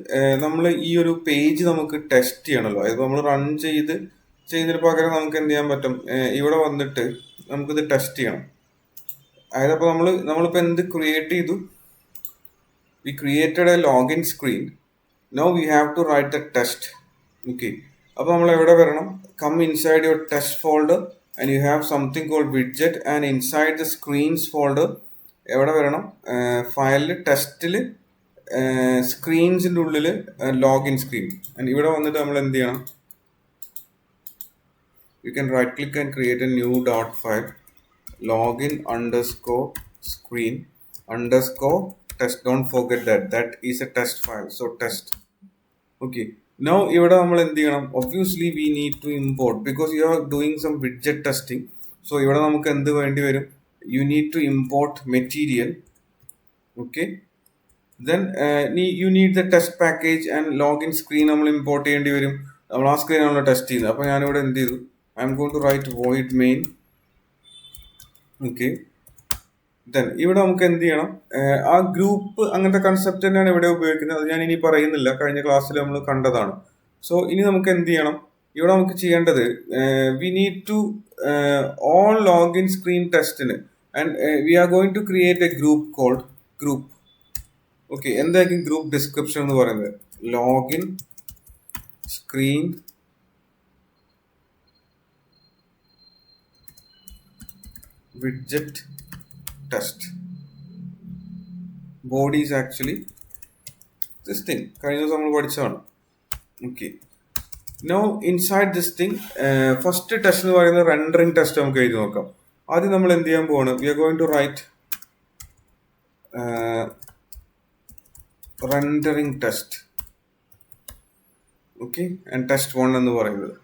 നമ്മൾ ഈ ഒരു പേജ് നമുക്ക് ടെസ്റ്റ് ചെയ്യണമല്ലോ. ഇത് നമ്മൾ റൺ ചെയ്യുന്നതിന് പകരം നമുക്ക് എന്ത് ചെയ്യാൻ പറ്റും? ഇവിടെ വന്നിട്ട് നമുക്കിത് ടെസ്റ്റ് ചെയ്യണം. അതായത് അപ്പോൾ നമ്മളിപ്പോൾ എന്ത് ക്രിയേറ്റ് ചെയ്തു? We created a login screen. Now we have to write the test. Okay, അപ്പോൾ നമ്മൾ എവിടെ വരണം? Come inside your test folder and you have something called widget and inside the screens folder എവിടെ വരണം? ഫയലിൽ ടെസ്റ്റിൽ സ്ക്രീൻസിൻ്റെ ഉള്ളിൽ ലോഗിൻ സ്ക്രീൻ. ആൻഡ് ഇവിടെ വന്നിട്ട് നമ്മൾ എന്ത് ചെയ്യണം? U can right click and create a new dot file, login underscore screen underscore test. Don't forget that is a test file, so test. Okay, now ഇവിടെ നമ്മൾ എന്ത് ചെയ്യണം? Obviously we need to import because you are doing some widget testing. So ഇവിടെ നമുക്ക് എന്ത് വേണ്ടി വരും? You need to import material. Okay, then you need the test package and login screen നമ്മൾ import ചെയ്യേണ്ടി വരും. നമ്മൾ ആ സ്ക്രീൻ നമ്മൾ ടെസ്റ്റ് ചെയ്യുന്നത്. അപ്പോൾ ഞാനിവിടെ എന്ത് ചെയ്തു? I am going to write void main. Okay, then ഇവിടെ നമുക്ക് എന്ത് ചെയ്യണം? ആ ഗ്രൂപ്പ് അങ്ങനത്തെ കൺസെപ്റ്റ് തന്നെയാണ് ഇവിടെ ഉപയോഗിക്കുന്നത്. അത് ഞാൻ ഇനി പറയുന്നില്ല, കഴിഞ്ഞ ക്ലാസ്സിൽ നമ്മൾ കണ്ടതാണ്. സോ ഇനി നമുക്ക് എന്ത് ചെയ്യണം? ഇവിടെ നമുക്ക് ചെയ്യേണ്ടത് we need to all login screen ടെസ്റ്റിന് and we are going to create a group called group. Okay, എന്തായിരിക്കും ഗ്രൂപ്പ് ഡിസ്ക്രിപ്ഷൻ എന്ന് പറയുന്നത്? Login screen widget test. Body is actually this thing. കഴിഞ്ഞ ദിവസം നമ്മൾ പഠിച്ചതാണ്. Okay, now inside this thing first test എന്ന് പറയുന്നത് റെൻഡറിങ് ടെസ്റ്റ്. നമുക്ക് എഴുതി നോക്കാം. ആദ്യം നമ്മൾ എന്ത് ചെയ്യാൻ പോവാണ്? We are going to write rendering test. Okay, and test 1 എന്ന് പറയുന്നത്.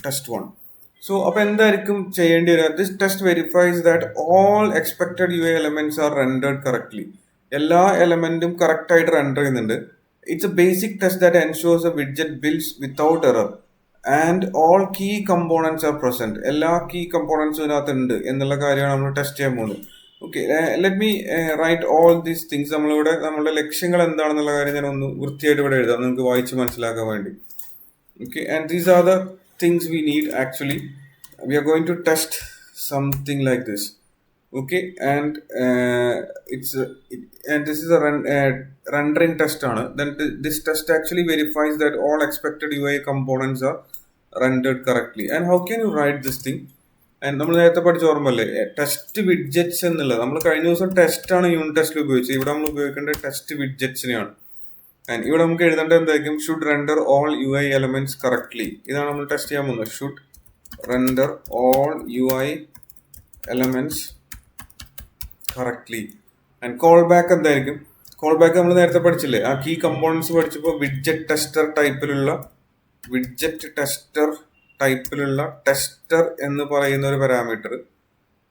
ടെസ്റ്റ് 1. സോ അപ്പോൾ എന്തായിരിക്കും ചെയ്യേണ്ടി വരിക? This test verifies that all expected UI elements are rendered correctly. എല്ലാ എലമെന്റും കറക്റ്റ് ആയിട്ട് റെൻഡർ ചെയ്യുന്നുണ്ട്. It's a basic test that ensures a widget builds without error and all key components are present. എല്ലാ കീ കമ്പോണൻസും ഇതിനകത്ത് ഉണ്ട് എന്നുള്ള കാര്യമാണ് നമ്മൾ ടെസ്റ്റ് ചെയ്യാൻ പോകുന്നത്. Okay, let me write all these things. നമ്മളിവിടെ നമ്മളുടെ ലക്ഷ്യങ്ങൾ എന്താണെന്നുള്ള കാര്യം ഞാൻ ഒന്ന് വൃത്തിയായിട്ട് ഇവിടെ എഴുതാം, നിങ്ങൾക്ക് വായിച്ച് മനസ്സിലാക്കാൻ വേണ്ടി. Okay, and these are the things we need actually. We are going to test something like this. Okay, and this is a rendering test on it. Then this test actually verifies that all expected UI components are rendered correctly. And how can you write this thing? And നമ്മൾ നേരത്തെ പഠിച്ച ഓർമ്മല്ലേ ടെസ്റ്റ് വിഡ്ജറ്റ്സ് എന്നുള്ളത്? നമ്മൾ കഴിഞ്ഞ ദിവസം ടെസ്റ്റ് ആണ് യൂണിറ്റ് ടെസ്റ്റിൽ ഉപയോഗിച്ചത്. ഇവിടെ നമ്മൾ ഉപയോഗിക്കേണ്ടത് ടെസ്റ്റ് വിഡ്ജറ്റ്സിനെയാണ്. ആൻഡ് ഇവിടെ നമുക്ക് എഴുതേണ്ടത് എന്തായിരിക്കും? Should render all UI elements correctly. ഇതാണ് നമ്മൾ ടെസ്റ്റ് ചെയ്യാൻ പോകുന്നത്. Should render all UI elements correctly. And callback എന്തായിരിക്കും? കോൾ ബാക്ക് നമ്മൾ നേരത്തെ പഠിച്ചില്ലേ? ആ കീ കമ്പോണൻസ് പഠിച്ചപ്പോൾ വിഡ്ജറ്റ് ടെസ്റ്റർ ടെസ്റ്റർ എന്ന് പറയുന്ന ഒരു parameter.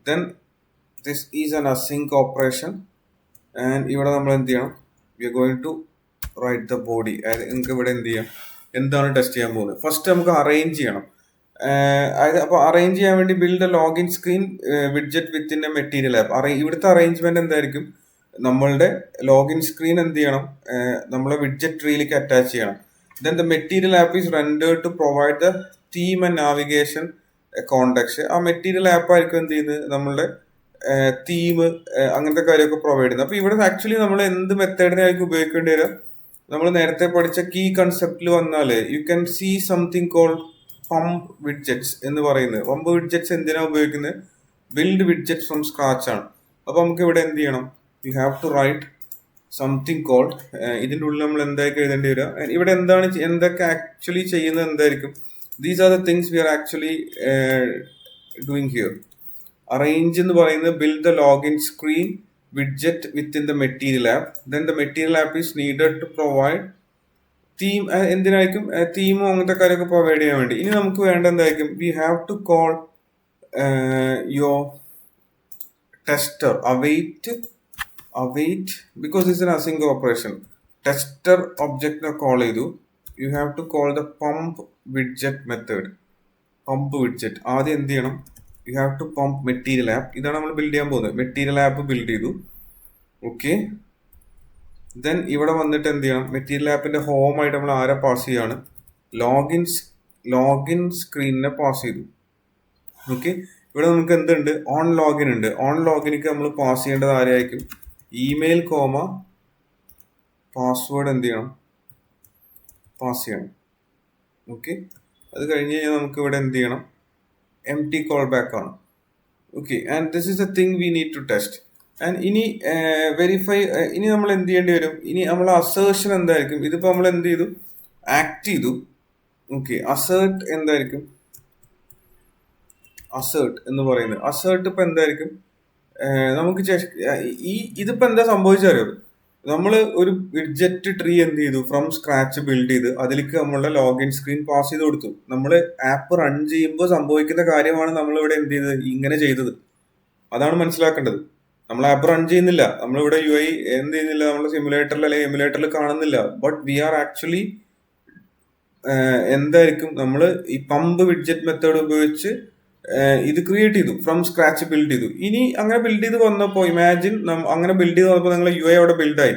Then this is an async operation. And ഇവിടെ നമ്മൾ എന്ത് ചെയ്യണം? We are going to write the body. അതായത് നിങ്ങൾക്ക് ഇവിടെ എന്ത് ചെയ്യാം? എന്താണ് ടെസ്റ്റ് ചെയ്യാൻ പോകുന്നത്? ഫസ്റ്റ് നമുക്ക് അറേഞ്ച് ചെയ്യണം. അതായത് അപ്പോൾ അറേഞ്ച് ചെയ്യാൻ വേണ്ടി build a login screen widget within a material app. ഇവിടുത്തെ അറേഞ്ച്മെന്റ് എന്തായിരിക്കും? നമ്മളുടെ ലോഗിൻ സ്ക്രീൻ എന്ത് ചെയ്യണം? നമ്മളെ വിഡ്ജറ്റ് ട്രീയിലേക്ക് അറ്റാച്ച് ചെയ്യണം. Then the material app is rendered to provide the theme and navigation context. ആ മെറ്റീരിയൽ ആപ്പ് ആയിരിക്കും എന്ത് ചെയ്യുന്നത്? നമ്മളുടെ തീം അങ്ങനത്തെ കാര്യമൊക്കെ പ്രൊവൈഡ് ചെയ്യുന്നത്. അപ്പോൾ ഇവിടെ ആക്ച്വലി നമ്മൾ എന്ത് മെത്തേഡിനായിരിക്കും ഉപയോഗിക്കേണ്ടി വരിക? നമ്മൾ നേരത്തെ പഠിച്ച കീ കൺസെപ്റ്റിൽ വന്നാൽ you can see something called pump widgets എന്ന് പറയുന്നത്. പമ്പ് വിഡ്ജറ്റ്സ് എന്തിനാണ് ഉപയോഗിക്കുന്നത്? ബിൽഡ് വിഡ്ജറ്റ്സ് ഫ്രം സ്ക്രാച്ച് ആണ്. അപ്പോൾ നമുക്ക് ഇവിടെ എന്ത് ചെയ്യണം? You have to write something called. ഇതിൻ്റെ ഉള്ളിൽ നമ്മൾ എന്തായിരിക്കും എഴുതേണ്ടി വരിക? ഇവിടെ എന്തൊക്കെ ആക്ച്വലി ചെയ്യുന്നത് എന്തായിരിക്കും? These are the things we are actually doing here. Arrange എന്ന് പറയുന്നത് build the login screen widget within the material app. Then the material app is needed to provide theme. എന്തിനായിരിക്കും? തീമും അങ്ങനത്തെ കാര്യമൊക്കെ പ്രൊവൈഡ് ചെയ്യാൻ വേണ്ടി. ഇനി നമുക്ക് വേണ്ട എന്തായിരിക്കും? We have to call your tester await because it's an async operation. Tester ഒബ്ജക്റ്റിനെ കോൾ ചെയ്തു. You have to call the pump widget method. Pump widget ആദ്യം എന്ത് ചെയ്യണം? You have to pump material app. ഇതാണ് നമ്മൾ ബിൽഡ് ചെയ്യാൻ പോകുന്നത്. മെറ്റീരിയൽ ആപ്പ് ബിൽഡ് ചെയ്തു. ഓക്കെ, ദെൻ ഇവിടെ വന്നിട്ട് എന്ത് ചെയ്യണം? മെറ്റീരിയൽ ആപ്പിന്റെ ഹോം ആയിട്ട് നമ്മൾ ആരെ പാസ് ചെയ്യാണ്? ലോഗിൻ സ്ക്രീനിനെ പാസ് ചെയ്തു. ഓക്കെ, ഇവിടെ നമുക്ക് എന്തുണ്ട്? ഓൺ ലോഗിൻ ഉണ്ട്. ഓൺ ലോഗിനിക്ക് നമ്മൾ പാസ് ചെയ്യേണ്ടത് ആരെയായിരിക്കും? ഇമെയിൽ കോമ പാസ്വേഡ് എന്ത് ചെയ്യണം? പാസ് ചെയ്യണം. ഓക്കെ, അത് കഴിഞ്ഞ് കഴിഞ്ഞാൽ നമുക്ക് ഇവിടെ എന്ത് ചെയ്യണം? എം ടി കോൾ ബാക്ക് ആണ്. Okay, and this is the thing we need to test. And ഇനി വെരിഫൈ, ഇനി നമ്മൾ എന്ത് ചെയ്യേണ്ടി വരും? ഇനി നമ്മൾ അസേർഷൻ എന്തായിരിക്കും? ഇതിപ്പോൾ നമ്മൾ എന്ത് ചെയ്തു? ആക്ട് ചെയ്തു. ഓക്കെ, അസേർട്ട് എന്തായിരിക്കും? അസേർട്ട് എന്ന് പറയുന്നത്, അസേർട്ട് ഇപ്പൊ എന്തായിരിക്കും? നമുക്ക് ഇതിപ്പോ എന്താ സംഭവിച്ചറിയോ? നമ്മൾ ഒരു വിഡ്ജറ്റ് ട്രീ എന്ത് ചെയ്തു? ഫ്രം സ്ക്രാച്ച് ബിൽഡ് ചെയ്ത് അതിലേക്ക് നമ്മളുടെ ലോഗിൻ സ്ക്രീൻ പാസ് ചെയ്ത് കൊടുത്തു. നമ്മൾ ആപ്പ് റൺ ചെയ്യുമ്പോൾ സംഭവിക്കുന്ന കാര്യമാണ് നമ്മൾ ഇവിടെ എന്ത് ചെയ്തത്? ഇങ്ങനെ ചെയ്തത്. അതാണ് മനസ്സിലാക്കേണ്ടത്. നമ്മൾ ആപ്പ് റൺ ചെയ്യുന്നില്ല, നമ്മളിവിടെ UI എന്ത് ചെയ്യുന്നില്ല, നമ്മുടെ സിമുലേറ്ററിൽ അല്ലെങ്കിൽ എമുലേറ്ററിൽ കാണുന്നില്ല. ബട്ട് വി ആർ ആക്ച്വലി എന്തായിരിക്കും? നമ്മൾ ഈ പമ്പ് വിഡ്ജറ്റ് മെത്തേഡ് ഉപയോഗിച്ച് ഇത് ക്രിയേറ്റ് ചെയ്തു, ഫ്രം സ്ക്രാച്ച് ബിൽഡ് ചെയ്തു. ഇനി അങ്ങനെ ബിൽഡ് ചെയ്ത് വന്നപ്പോൾ ഇമാജിൻ അങ്ങനെ ബിൽഡ് ചെയ്ത് വന്നപ്പോൾ നിങ്ങൾ UI അവിടെ ബിൽഡായി.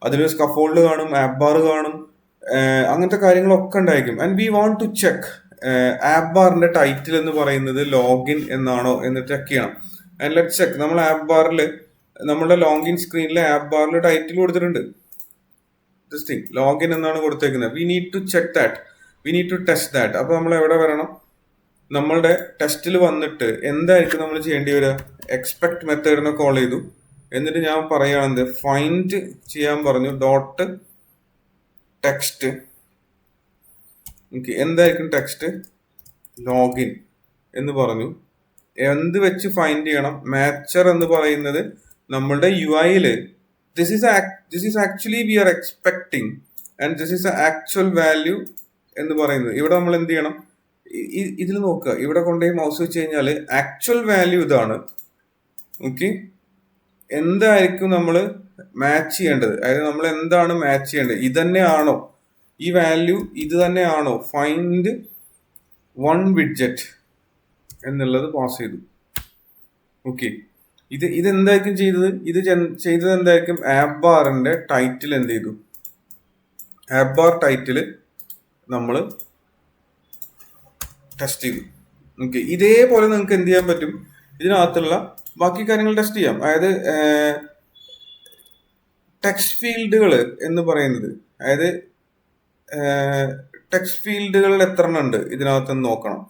അതിലൊരു സ്കഫോൾഡ് കാണും, ആപ്പ് ബാർ കാണും, അങ്ങനത്തെ കാര്യങ്ങളൊക്കെ ഉണ്ടായിരിക്കും. And we want to check app ബാറിന്റെ ടൈറ്റിൽ എന്ന് പറയുന്നത് ലോഗിൻ എന്നാണോ എന്ന് ചെക്ക് ചെയ്യണം. And let check. നമ്മൾ ആപ്പ് ബാറിൽ, നമ്മുടെ ലോഗിൻ സ്ക്രീനിലെ ആപ്പ് ബാറിൽ ടൈറ്റിൽ കൊടുത്തിട്ടുണ്ട്. ദിസ് തിങ് ലോഗിൻ എന്നാണ് കൊടുത്തേക്കുന്നത്. We need to check that, we need to test that. അപ്പൊ നമ്മൾ എവിടെ വരണം? നമ്മളുടെ ടെസ്റ്റിൽ വന്നിട്ട് എന്തായിരിക്കും നമ്മൾ ചെയ്യേണ്ടി വരിക? എക്സ്പെക്ട് മെത്തേഡിനെ കോൾ ചെയ്തു. എന്നിട്ട് ഞാൻ പറയുകയാണെന്ത്? ഫൈൻഡ് ചെയ്യാൻ പറഞ്ഞു. Dot text. ഓക്കെ, എന്തായിരിക്കും ടെക്സ്റ്റ്? ലോഗിൻ എന്ന് പറഞ്ഞു. എന്ത് വെച്ച് ഫൈൻഡ് ചെയ്യണം? മാച്ചർ എന്ന് പറയുന്നത് നമ്മളുടെ UIയില് this is actually we are expecting and this is actual value എന്ന് പറയുന്നത്. ഇവിടെ നമ്മൾ എന്ത് ചെയ്യണം? ഇതിൽ നോക്കുക, ഇവിടെ കൊണ്ടുപോയി മൗസ് വെച്ച് കഴിഞ്ഞാൽ ആക്ച്വൽ വാല്യൂ ഇതാണ്. ഓക്കെ, എന്തായിരിക്കും നമ്മൾ മാച്ച് ചെയ്യേണ്ടത്? അതായത് നമ്മൾ എന്താണ് മാച്ച് ചെയ്യേണ്ടത്? ഇത് തന്നെയാണോ ഈ വാല്യൂ? ഇത് തന്നെയാണോ? ഫൈൻഡ് വൺ വിഡ്ജറ്റ് എന്നുള്ളത് പാസ് ചെയ്തു. ഓക്കെ, ഇതെന്തായിരിക്കും ചെയ്തത്? ഇത് ചെയ്തത് എന്തായിരിക്കും? ആപ്പ് ബാറിന്റെ ടൈറ്റിൽ എന്ത് ചെയ്തു? ആപ്പ് ബാർ ടൈറ്റിൽ നമ്മൾ ടെസ്റ്റ് ചെയ്തു. ഓക്കെ, ഇതേപോലെ നിങ്ങൾക്ക് എന്ത് ചെയ്യാൻ പറ്റും? ഇതിനകത്തുള്ള ബാക്കി കാര്യങ്ങൾ ടെസ്റ്റ് ചെയ്യാം. അതായത് ടെക്സ്റ്റ് ഫീൽഡുകൾ എന്ന് പറയുന്നത്, അതായത് ടെക്സ്റ്റ് ഫീൽഡുകൾ എത്ര എണ്ണം ഉണ്ട് ഇതിനകത്ത് നോക്കണം.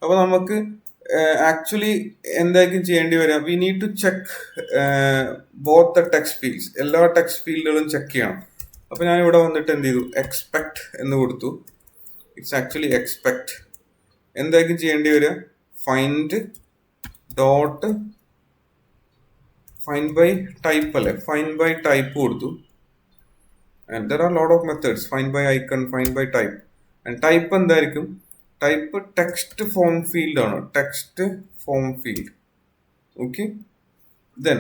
അപ്പൊ നമുക്ക് ആക്ച്വലി എന്തായിരിക്കും ചെയ്യേണ്ടി വരിക? We need to check both the text fields. എല്ലാ ടെക്സ്റ്റ് ഫീൽഡുകളും ചെക്ക് ചെയ്യണം. അപ്പൊ ഞാൻ ഇവിടെ വന്നിട്ട് എന്ത് ചെയ്തു? എക്സ്പെക്ട് എന്ന് കൊടുത്തു. It's actually expect. എന്തായിരിക്കും ചെയ്യേണ്ടി വരിക? Find dot find by type അല്ലേ? ഫൈൻഡ് ബൈ ടൈപ്പ് കൊടുത്തു. And there are lot of methods. Find by icon, find by type. And type എന്തായിരിക്കും? ടൈപ്പ് ടെക്സ്റ്റ് ഫോം ഫീൽഡ് ആണ്. Text form field. Okay, then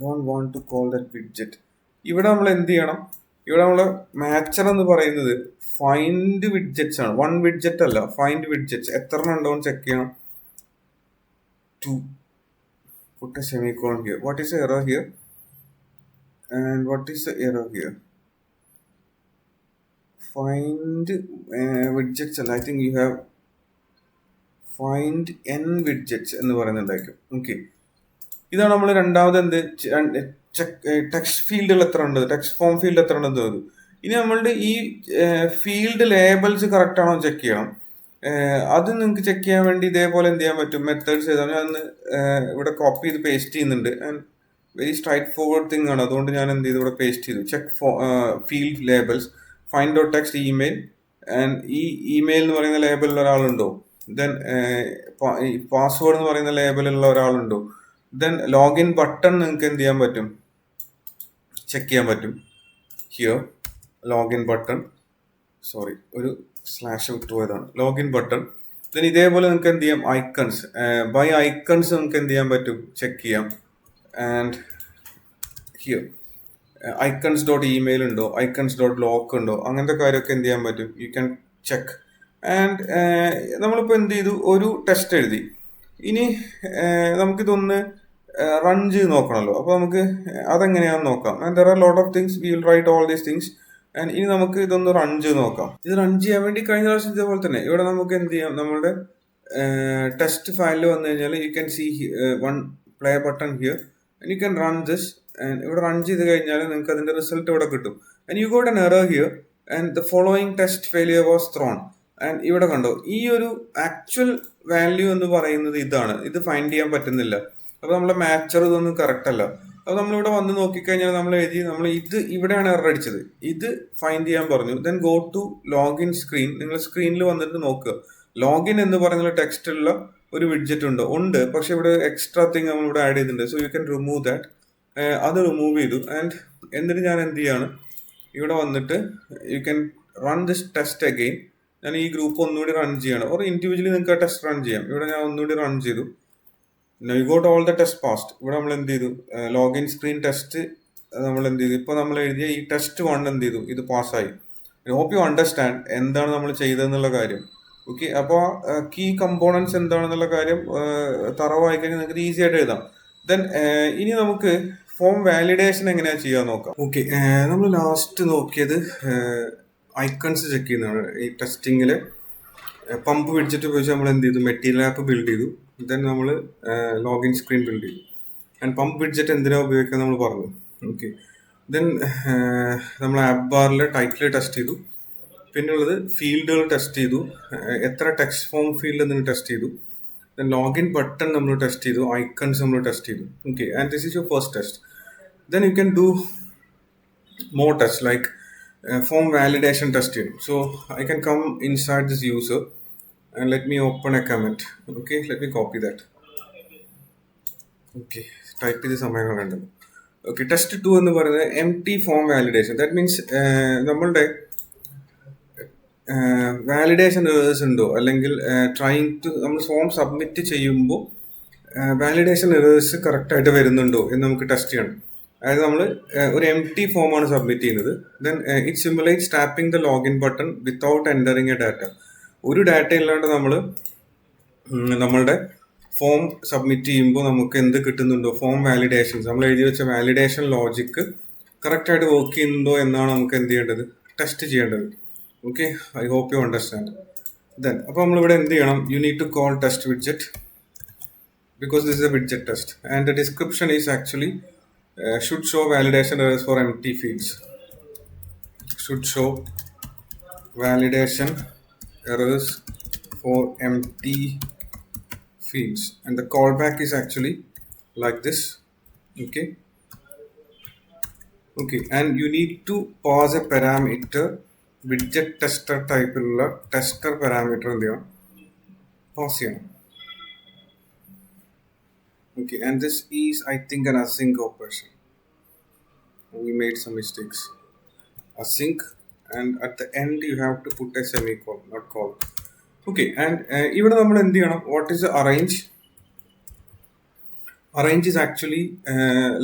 don't want to call that widget. ഇവിടെ നമ്മൾ എന്ത് ചെയ്യണം? ഇവിടെ നമ്മള് മാച്ചർ എന്ന് പറയുന്നത് ഫൈൻഡ് വിഡ്ജറ്റ്സ് ആണ്. വൺ വിഡ്ജറ്റ് അല്ല, ഫൈൻഡ് വിഡ്ജറ്റ്സ്. എത്ര എണ്ണം ഉണ്ടോ ചെക്ക് ചെയ്യണം. 2. Put a semicolon here. What is the error here? And what is the error here? Find widgets. I think you have find n widgets എന്ന് പറയുന്നുണ്ടായിരിക്കും. ഓക്കെ, ഇതാണ് നമ്മൾ രണ്ടാമത് എന്ത് ടെക്സ്റ്റ് ഫീൽഡുകൾ എത്ര ഉണ്ട്, ടെക്സ്റ്റ് ഫോം ഫീൽഡ് എത്ര ഉണ്ടെന്ന് തോന്നുന്നു. ഇനി നമ്മളുടെ ഈ ഫീൽഡ് ലേബിൾസ് കറക്റ്റ് ആണോ ചെക്ക് ചെയ്യണം. അത് നിങ്ങൾക്ക് ചെക്ക് ചെയ്യാൻ വേണ്ടി ഇതേപോലെ എന്ത് ചെയ്യാൻ പറ്റും? മെത്തേഡ്സ് ചെയ്താൽ ഞാൻ ഇവിടെ കോപ്പി ചെയ്ത് പേസ്റ്റ് ചെയ്യുന്നുണ്ട്. And very straightforward thing ആണ്. അതുകൊണ്ട് ഞാൻ എന്ത് ചെയ്തു? ഇവിടെ പേസ്റ്റ് ചെയ്തു. Check field labels, find dot text email. And ഈ ഇമെയിൽ എന്ന് പറയുന്ന ലേബലിൽ ഒരാളുണ്ടോ? ദെൻ പാസ്വേഡ് എന്ന് പറയുന്ന ലേബലിലുള്ള ഒരാളുണ്ടോ? ദെൻ ലോഗിൻ ബട്ടൺ നിങ്ങൾക്ക് എന്ത് ചെയ്യാൻ പറ്റും? ചെക്ക് ചെയ്യാൻ പറ്റും. ഹിയർ ലോഗിൻ ബട്ടൺ, സോറി ഒരു സ്ലാഷ് വിട്ടുപോയതാണ്. Login button. ദെൻ ഇതേപോലെ നിങ്ങൾക്ക് എന്ത് ചെയ്യാം, ഐക്കൺസ് ബൈ ഐക്കൺസ് നമുക്ക് എന്ത് ചെയ്യാൻ പറ്റും, ചെക്ക് ചെയ്യാം. And here icons dot email ഉണ്ടോ, icons ഡോട്ട് ലോക്ക് ഉണ്ടോ, അങ്ങനത്തെ കാര്യമൊക്കെ എന്ത് ചെയ്യാൻ പറ്റും, യു ക്യാൻ ചെക്ക്. ആൻഡ് നമ്മളിപ്പോൾ എന്ത് ചെയ്തു, ഒരു ടെസ്റ്റ് എഴുതി. ഇനി നമുക്കിതൊന്ന് റൺ ചെയ്ത് നോക്കണമല്ലോ. അപ്പോൾ നമുക്ക് അതെങ്ങനെയാണെന്ന് നോക്കാം. And there are lot of things, we will write all these things. And ഇനി നമുക്ക് ഇതൊന്ന് റൺ ചെയ്ത് നോക്കാം. ഇത് റൺ ചെയ്യാൻ വേണ്ടി കഴിഞ്ഞ പ്രാവശ്യം ഇതേപോലെ തന്നെ ഇവിടെ നമുക്ക് എന്ത് ചെയ്യാം, നമ്മുടെ ടെസ്റ്റ് ഫയലിൽ വന്നു കഴിഞ്ഞാൽ you can see one play button here and you can run this. ഇവിടെ റൺ ചെയ്ത് കഴിഞ്ഞാൽ നിങ്ങൾക്ക് അതിന്റെ റിസൾട്ട് ഇവിടെ കിട്ടും. And you got an error here and the following test failure was thrown. ആൻഡ് ഇവിടെ കണ്ടോ, ഈ ഒരു ആക്ച്വൽ വാല്യൂ എന്ന് പറയുന്നത് ഇതാണ്. ഇത് ഫൈൻഡ് ചെയ്യാൻ പറ്റുന്നില്ല. അപ്പോൾ നമ്മളെ മാച്ചർ ഇതൊന്നും കറക്റ്റ് അല്ല. അപ്പോൾ നമ്മളിവിടെ വന്ന് നോക്കിക്കഴിഞ്ഞാൽ നമ്മൾ എഴുതി, നമ്മൾ ഇത് ഇവിടെയാണ് എറർ അടിച്ചത്, ഇത് ഫൈൻഡ് ചെയ്യാൻ പറഞ്ഞു. Then go to login screen. നിങ്ങൾ സ്ക്രീനിൽ വന്നിട്ട് നോക്കുക, ലോഗിൻ എന്ന് പറയുന്ന ടെക്സ്റ്റ് ഉള്ള ഒരു വിഡ്ജറ്റ് ഉണ്ട്, പക്ഷെ ഇവിടെ എക്സ്ട്രാ തിങ് നമ്മൾ ഇവിടെ ആഡ് ചെയ്തിട്ടുണ്ട്. So you can remove that. അത് റിമൂവ് ചെയ്തു. ആൻഡ് എന്നിട്ട് ഞാൻ എന്ത് ചെയ്യാണ്, ഇവിടെ വന്നിട്ട് U can run this test again. ഞാൻ ഈ ഗ്രൂപ്പ് ഒന്നുകൂടി റൺ ചെയ്യാണ്, ഓർ ഇൻഡിവിജ്വലി നിങ്ങൾക്ക് ആ ടെസ്റ്റ് റൺ ചെയ്യാം. ഇവിടെ ഞാൻ ഒന്നുകൂടി റൺ ചെയ്തു. You got all the test past. ഇവിടെ നമ്മൾ എന്ത് ചെയ്തു, ലോഗിൻ സ്ക്രീൻ ടെസ്റ്റ് നമ്മൾ എന്ത് ചെയ്തു, ഇപ്പോൾ നമ്മൾ എഴുതിയ ഈ ടെസ്റ്റ് 1 എന്ത് ചെയ്തു, ഇത് പാസ്സായി. ഐ ഹോപ്പ് യു അണ്ടർസ്റ്റാൻഡ് എന്താണ് നമ്മൾ ചെയ്തതെന്നുള്ള കാര്യം. ഓക്കെ, അപ്പോൾ കീ കമ്പോണൻസ് എന്താണെന്നുള്ള കാര്യം തറവായി കഴിഞ്ഞാൽ നിങ്ങൾക്ക് ഈസി ആയിട്ട് എഴുതാം. ദെൻ ഇനി നമുക്ക് ഫോം വാലിഡേഷൻ എങ്ങനെയാണ് ചെയ്യാൻ നോക്കാം. ഓക്കെ, നമ്മൾ ലാസ്റ്റ് നോക്കിയത് ഐക്കൺസ് ചെക്ക് ചെയ്യുന്നതാണ്. ഈ ടെസ്റ്റിങ്ങിൽ പമ്പ് വിഡ്ജറ്റ് ഉപയോഗിച്ച് നമ്മൾ എന്ത് ചെയ്തു, മെറ്റീരിയൽ ആപ്പ് ബിൽഡ് ചെയ്തു. ദെൻ നമ്മൾ ലോഗിൻ സ്ക്രീൻ ബിൽഡ് ചെയ്തു. ആൻഡ് പമ്പ് വിഡ്ജറ്റ് എന്തിനാണ് ഉപയോഗിക്കുക നമ്മൾ പറഞ്ഞു. ഓക്കെ, ദെൻ നമ്മൾ ആപ്പ് ബാറിൽ ടൈറ്റിൽ ടെസ്റ്റ് ചെയ്തു. പിന്നുള്ളത് ഫീൽഡുകൾ ടെസ്റ്റ് ചെയ്തു, എത്ര ടെക്സ്റ്റ് ഫോം ഫീൽഡ് എന്ന് ടെസ്റ്റ് ചെയ്തു. ദെൻ ലോഗിൻ ബട്ടൺ നമ്മൾ ടെസ്റ്റ് ചെയ്തു, ഐക്കൺസ് നമ്മൾ ടെസ്റ്റ് ചെയ്തു. Okay, and this is your first test. Then you can do more tests like form validation testing. So I can come inside this user and let me open a comment. Okay, let me copy that. Okay, type this സമയം. Okay, test 2 എന്ന് പറയുന്നത് empty form validation. That means നമ്മളുടെ വാലിഡേഷൻ എറേഴ്സ് ഉണ്ടോ, അല്ലെങ്കിൽ ട്രൈങ് ടു നമ്മൾ ഫോം സബ്മിറ്റ് ചെയ്യുമ്പോൾ വാലിഡേഷൻ എറേഴ്സ് കറക്റ്റായിട്ട് വരുന്നുണ്ടോ എന്ന് നമുക്ക് ടെസ്റ്റ് ചെയ്യണം. അതായത് നമ്മൾ ഒരു empty ഫോമാണ് സബ്മിറ്റ് ചെയ്യുന്നത്. Then it simulates tapping the login button without entering a data. ഒരു ഡാറ്റ ഇല്ലാണ്ട് നമ്മൾ നമ്മളുടെ ഫോം സബ്മിറ്റ് ചെയ്യുമ്പോൾ നമുക്ക് എന്ത് കിട്ടുന്നുണ്ടോ, ഫോം വാലിഡേഷൻസ്, നമ്മൾ എഴുതി വെച്ച വാലിഡേഷൻ ലോജിക്ക് കറക്റ്റായിട്ട് വർക്ക് ചെയ്യുന്നുണ്ടോ എന്നാണ് നമുക്ക് എന്ത് ചെയ്യേണ്ടത്, ടെസ്റ്റ് ചെയ്യേണ്ടത്. Okay, I hope you understand. Then അപ്പോൾ നമ്മളിവിടെ എന്ത് ചെയ്യണം, you need to call test widget because this is a widget test, and the description is actually should show validation errors for empty fields. Should show validation errors for empty fields, and the callback is actually like this. Okay, and you need to pass a parameter, widget tester type ulla tester parameter endu pass cheyanam. Okay, and this is, I think, an async operation. We made some mistakes. Async, and at the end you have to put a semicolon, not call. Okay, and ഇവിടെ നമ്മൾ എന്ത് ചെയ്യണം, what is the arrange? Arrange is actually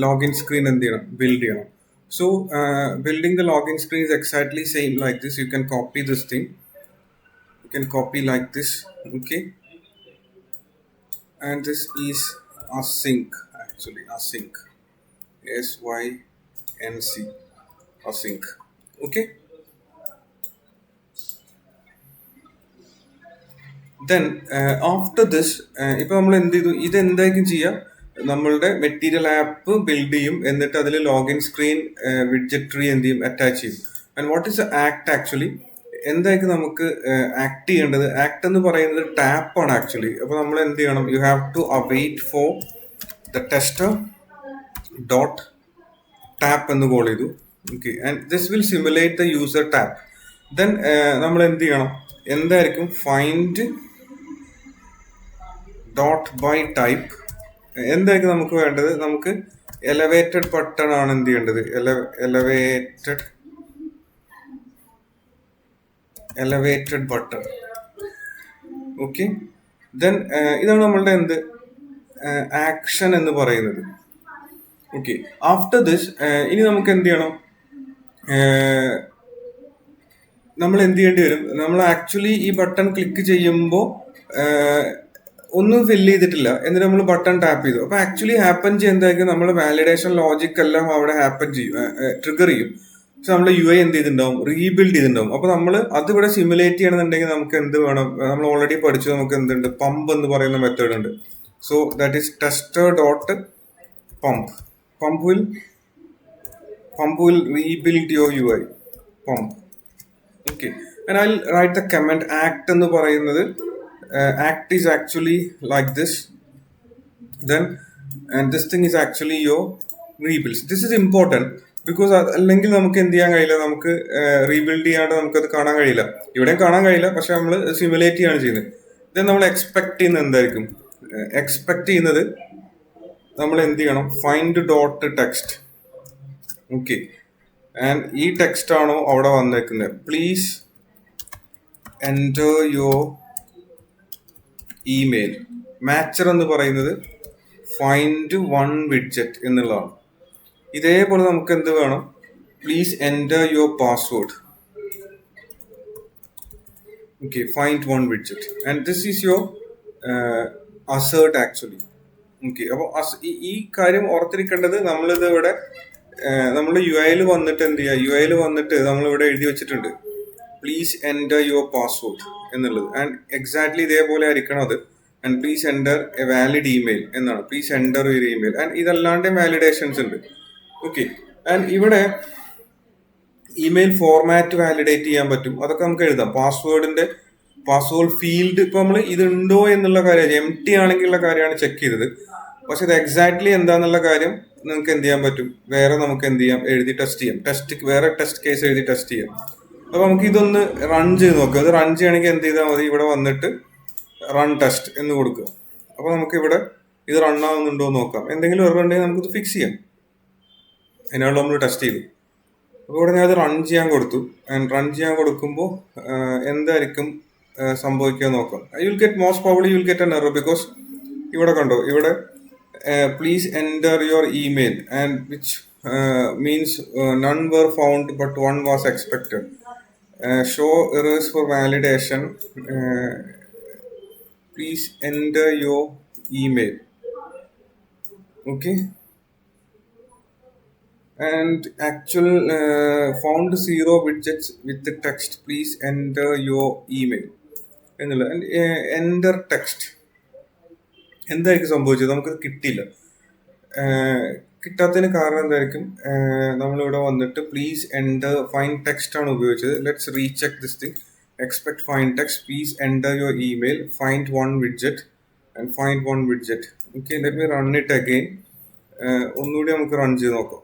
login screen എന്ത് ചെയ്യണം, build ചെയ്യണം. So building the login screen is exactly same like this. You can copy this thing. You can copy like this. Okay, and this is async, actually async, sync, async. Okay, then after this ഇപ്പോൾ നമ്മൾ എന്ത് ചെയ്തു, ഇത് എന്തായിരിക്കും ചെയ്യുക, നമ്മളുടെ മെറ്റീരിയൽ ആപ്പ് ബിൽഡ് ചെയ്യും, എന്നിട്ട് അതിൽ ലോഗിൻ സ്ക്രീൻ വിഡ്ജറ്റ് എന്ത് ചെയ്യും, അറ്റാച്ച് ചെയ്യും. And what is act actually, എന്തായിരിക്കും നമുക്ക് ആക്ട് ചെയ്യേണ്ടത്. ആക്ട് എന്ന് പറയുന്നത് ടാപ്പാണ് ആക്ച്വലി. അപ്പോൾ നമ്മൾ എന്ത് ചെയ്യണം, you have to await for the tester dot tap എന്ന് കോൾ ചെയ്തു. Okay, and this will simulate the user tap. Then നമ്മൾ എന്ത് ചെയ്യണം, എന്തായിരിക്കും ഫൈൻഡ് ഡോട്ട് ബൈ ടൈപ്പ്. എന്തായിരിക്കും നമുക്ക് വേണ്ടത്, നമുക്ക് എലവേറ്റഡ് ബട്ടൺ ആണ് എന്ത് ചെയ്യേണ്ടത്, എലവേറ്റഡ് ബട്ടൺ. ഓക്കെ, ദെൻ ഇതാണ് നമ്മളുടെ എന്ത് ആക്ഷൻ എന്ന് പറയുന്നത്. ഓക്കെ, ആഫ്റ്റർ ദിസ് ഇനി നമുക്ക് എന്ത് ചെയ്യണം, നമ്മൾ എന്ത് ചെയ്യേണ്ടി വരും, നമ്മൾ ആക്ച്വലി ഈ ബട്ടൺ ക്ലിക്ക് ചെയ്യുമ്പോൾ ഒന്നും ഫില്ല് ചെയ്തിട്ടില്ല, എന്നിട്ട് നമ്മൾ ബട്ടൺ ടാപ്പ് ചെയ്തു. അപ്പൊ ആക്ച്വലി ഹാപ്പൻ ചെയ്യുന്നതായിരിക്കും, നമ്മൾ വാലിഡേഷൻ ലോജിക് എല്ലാം അവിടെ ഹാപ്പൻ ചെയ്യും, ട്രിഗർ ചെയ്യും. പക്ഷെ നമ്മൾ യു ഐ എന്ത് ചെയ്തിട്ടുണ്ടാവും, റീബിൽഡ് ചെയ്തിട്ടുണ്ടാവും. അപ്പൊ നമ്മൾ അത് ഇവിടെ സിമുലേറ്റ് ചെയ്യണമെന്നുണ്ടെങ്കിൽ നമുക്ക് എന്ത് വേണം, നമ്മൾ ഓൾറെഡി പഠിച്ചു, നമുക്ക് എന്തുണ്ട്, പമ്പ് എന്ന് പറയുന്ന മെത്തേഡ് ഉണ്ട്. So that is tester dot pump. Pump will rebuild your U I pump. Okay, and I'll write the comment act എന്ന് പറയുന്നത് act is actually like this, then and this thing is actually your rebuilds. This is important because അല്ലെങ്കിൽ നമുക്ക് എന്ത് ചെയ്യാൻ കഴിയില്ല, നമുക്ക് റീബിൽഡ് ചെയ്യാണ്ട് നമുക്കത് കാണാൻ കഴിയില്ല, ഇവിടെയും കാണാൻ കഴിയില്ല, പക്ഷെ നമ്മൾ സിമുലേറ്റ് ചെയ്യാണ് ചെയ്യുന്നത്. ദെൻ നമ്മൾ എക്സ്പെക്ട് ചെയ്യുന്നത് എന്തായിരിക്കും, എക്സ്പെക്ട് ചെയ്യുന്നത് നമ്മൾ എന്ത് ചെയ്യണം, find dot text. Okay, and ഈ ടെക്സ്റ്റ് ആണോ അവിടെ വന്നേക്കുന്നത്, പ്ലീസ് എൻ്റർ യുവർ ഇമെയിൽ. മാച്ചർ എന്ന് പറയുന്നത് ഫൈൻഡ് വൺ വിഡ്ജറ്റ് എന്നുള്ളതാണ്. ഇതേപോലെ നമുക്ക് എന്ത് വേണം, please enter your password. Okay, find one widget and this is your assert actually. Okay, അപ്പോൾ ഈ കാര്യം ഓർത്തിരിക്കേണ്ടത്, നമ്മളിത് ഇവിടെ നമ്മൾ യു ഐയിൽ വന്നിട്ട് എന്ത് ചെയ്യുക, യു ഐയിൽ വന്നിട്ട് നമ്മളിവിടെ എഴുതി വെച്ചിട്ടുണ്ട് പ്ലീസ് എൻ്റർ യുവർ പാസ്വേഡ് എന്നുള്ളത്. ആൻഡ് എക്സാക്ട്ലി ഇതേപോലെ ആയിരിക്കണം അത്. And please enter a valid email എന്നാണ്, please enter your email. And ഇതല്ലാണ്ട് വാലിഡേഷൻസ് ഉണ്ട്. ഓക്കെ, ആൻഡ് ഇവിടെ ഇമെയിൽ ഫോർമാറ്റ് വാലിഡേറ്റ് ചെയ്യാൻ പറ്റും, അതൊക്കെ നമുക്ക് എഴുതാം. പാസ്വേഡ് ഫീൽഡ് ഇപ്പൊ നമ്മൾ ഇതുണ്ടോ എന്നുള്ള കാര്യം, എം ടി ആണെങ്കിലുള്ള കാര്യമാണ് ചെക്ക് ചെയ്തത്. പക്ഷെ ഇത് എക്സാക്ട്ലി എന്താന്നുള്ള കാര്യം നിങ്ങൾക്ക് എന്ത് ചെയ്യാൻ പറ്റും, വേറെ നമുക്ക് എന്ത് ചെയ്യാം, എഴുതി ടെസ്റ്റ് ചെയ്യാം. വേറെ ടെസ്റ്റ് കേസ് എഴുതി ടെസ്റ്റ് ചെയ്യാം. അപ്പൊ നമുക്ക് ഇതൊന്ന് റൺ ചെയ്ത് നോക്കുക. അത് റൺ ചെയ്യണമെങ്കിൽ എന്ത് ചെയ്താൽ മതി, ഇവിടെ വന്നിട്ട് റൺ ടെസ്റ്റ് എന്ന് കൊടുക്കുക. അപ്പൊ നമുക്ക് ഇവിടെ ഇത് റൺ ആവുന്നുണ്ടോ എന്ന് നോക്കാം. എന്തെങ്കിലും എറർ ഉണ്ടെങ്കിൽ നമുക്കിത് ഫിക്സ് ചെയ്യാം. അതിനാണ് നമ്മൾ ടെസ്റ്റ് ചെയ്തു. അപ്പോൾ ഇവിടെ ഞാൻ അത് റൺ ചെയ്യാൻ കൊടുത്തു. ആൻഡ് റൺ ചെയ്യാൻ കൊടുക്കുമ്പോൾ എന്തായിരിക്കും സംഭവിക്കുക നോക്കാം. You will get most probably you will get an error because ഇവിടെ കണ്ടോ, ഇവിടെ please enter your email and which means none were found but one was expected. Show errors for validation. Please enter your email. Okay. And actual found 0 widgets with the text. Please enter your email. എന്നുള്ള എൻ്റർ ടെക്സ്റ്റ് എന്തായിരിക്കും സംഭവിച്ചത്, നമുക്ക് കിട്ടിയില്ല. കിട്ടാത്തതിന് കാരണം എന്തായിരിക്കും, നമ്മളിവിടെ വന്നിട്ട് പ്ലീസ് എൻ്റർ ഫൈൻഡ് ടെക്സ്റ്റ് ആണ് ഉപയോഗിച്ചത്. Let's recheck this thing. Expect find text, please enter your email, find one widget and find one widget. Okay, let me run it again. ഒന്നുകൂടി നമുക്ക് റൺ ചെയ്ത് നോക്കാം.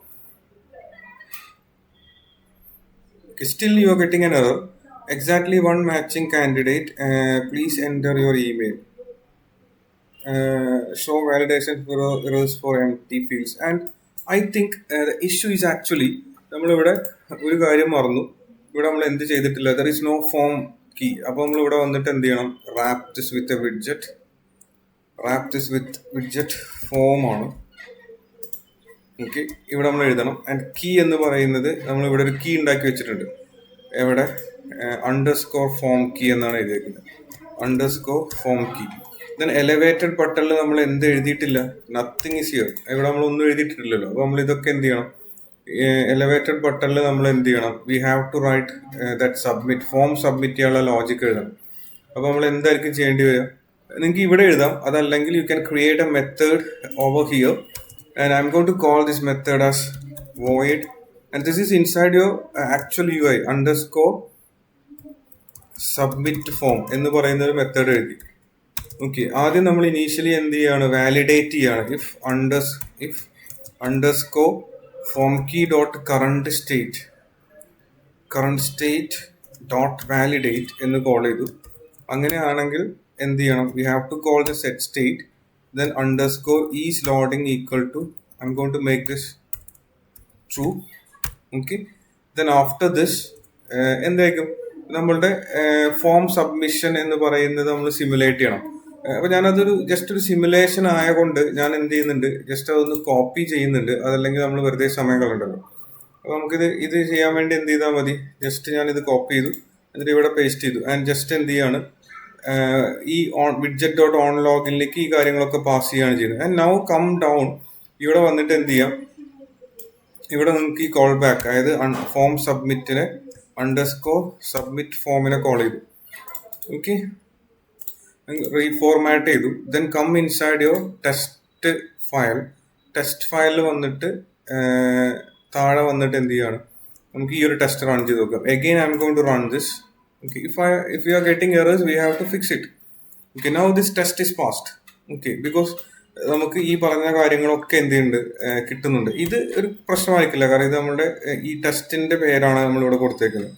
Still you are getting an error. Exactly one matching candidate. Please enter your email. Show validation errors for empty fields. And I think the issue is actually നമ്മളിവിടെ ഒരു കാര്യം മറന്നു. ഇവിടെ നമ്മൾ എന്ത് ചെയ്തിട്ടില്ല, there is no form key. അപ്പോൾ നമ്മളിവിടെ വന്നിട്ട് എന്ത് ചെയ്യണം, wrap this with a widget. wrap this with widget form ആണ്. ഓക്കെ, ഇവിടെ നമ്മൾ എഴുതണം. ആൻഡ് കീ എന്ന് പറയുന്നത് നമ്മളിവിടെ ഒരു കീ ഉണ്ടാക്കി വെച്ചിട്ടുണ്ട്. എവിടെ, അണ്ടർസ്കോർ ഫോം കീ എന്നാണ് എഴുതിയിരിക്കുന്നത്. Underscore form key. Then elevated ബട്ടണിൽ നമ്മൾ എന്ത് എഴുതിയിട്ടില്ല, നത്തിങ് ഈസ് ഹിയർ. ഇവിടെ നമ്മളൊന്നും എഴുതിയിട്ടില്ലല്ലോ. അപ്പോൾ നമ്മൾ ഇതൊക്കെ എന്ത് ചെയ്യണം, എലവേറ്റഡ് ബട്ടണിൽ നമ്മൾ എന്ത് ചെയ്യണം, we have to write that submit. Form submit ചെയ്യാനുള്ള ലോജിക്ക് എഴുതണം. അപ്പോൾ നമ്മൾ എന്തായിരിക്കും ചെയ്യേണ്ടി വരിക, നിങ്ങൾക്ക് ഇവിടെ എഴുതാം. അതല്ലെങ്കിൽ you can create A method over here. And I'm going to call this method as void, and this is inside your actual UI underscore submit form എന്ന് പറയുന്ന ഒരു മെത്തേഡ് എഴുതി. ഓക്കെ, ആദ്യം നമ്മൾ ഇനീഷ്യലി എന്ത് ചെയ്യാണ്, വാലിഡേറ്റ് ചെയ്യാണ്. if underscore form key dot current state dot validate എന്ന് കോൾ ചെയ്തു. അങ്ങനെയാണെങ്കിൽ എന്ത് ചെയ്യണം, we have to call the set state, then underscore is loading equal to, I'm going to make this true. Okay, then after this എന്തായിരിക്കും, നമ്മളുടെ ഫോം സബ്മിഷൻ എന്ന് പറയുന്നത് നമ്മൾ സിമുലേറ്റ് ചെയ്യണം. അപ്പൊ ഞാനതൊരു ജസ്റ്റ് ഒരു സിമുലേഷൻ ആയതുകൊണ്ട് ഞാൻ എന്ത് ചെയ്യുന്നുണ്ട്, ജസ്റ്റ് അതൊന്ന് കോപ്പി ചെയ്യുന്നുണ്ട്. അതല്ലെങ്കിൽ നമ്മൾ വെറുതെ സമയം കളണ്ടല്ലോ. അപ്പൊ ഇത് ചെയ്യാൻ വേണ്ടി എന്ത് ചെയ്താൽ മതി, ജസ്റ്റ് ഞാൻ ഇത് കോപ്പി ചെയ്തു, എന്നിട്ട് ഇവിടെ പേസ്റ്റ് ചെയ്തു. ആൻഡ് ജസ്റ്റ് എന്ത് ചെയ്യാണ്, ഈ വിഡ്ജറ്റ് ഡോട്ട് ഓൺ ലോഗിനിലേക്ക് ഈ കാര്യങ്ങളൊക്കെ പാസ് ചെയ്യുകയാണ് ചെയ്യുന്നത്. ആൻഡ് നൗ കം ഡൗൺ, ഇവിടെ വന്നിട്ട് എന്ത് ചെയ്യാം, ഇവിടെ നിങ്ങൾക്ക് ഈ കോൾ ബാക്ക്, അതായത് ഫോം സബ്മിറ്റിനെ അണ്ടർസ്കോർ സബ്മിറ്റ് ഫോമിനെ കോൾ ചെയ്തു. ഓക്കെ, റീഫോർമാറ്റ് ചെയ്തു. Then come inside your test ഫയലിൽ വന്നിട്ട് താഴെ വന്നിട്ട് എന്ത് ചെയ്യാണ്, നമുക്ക് ഈ ഒരു ടെസ്റ്റ് റൺ ചെയ്ത് നോക്കാം. Again I'm going to run this. Okay, if we are getting errors, we have to fix it. Okay, now this test is passed. Okay, because നമുക്ക് ഈ പറഞ്ഞ കാര്യങ്ങളൊക്കെ എന്ത് ചെയ്യുന്നുണ്ട്, കിട്ടുന്നുണ്ട്. ഇത് ഒരു പ്രശ്നമായിരിക്കില്ല, കാരണം ഇത് നമ്മുടെ ഈ ടെസ്റ്റിന്റെ പേരാണ് നമ്മളിവിടെ കൊടുത്തേക്കുന്നത്.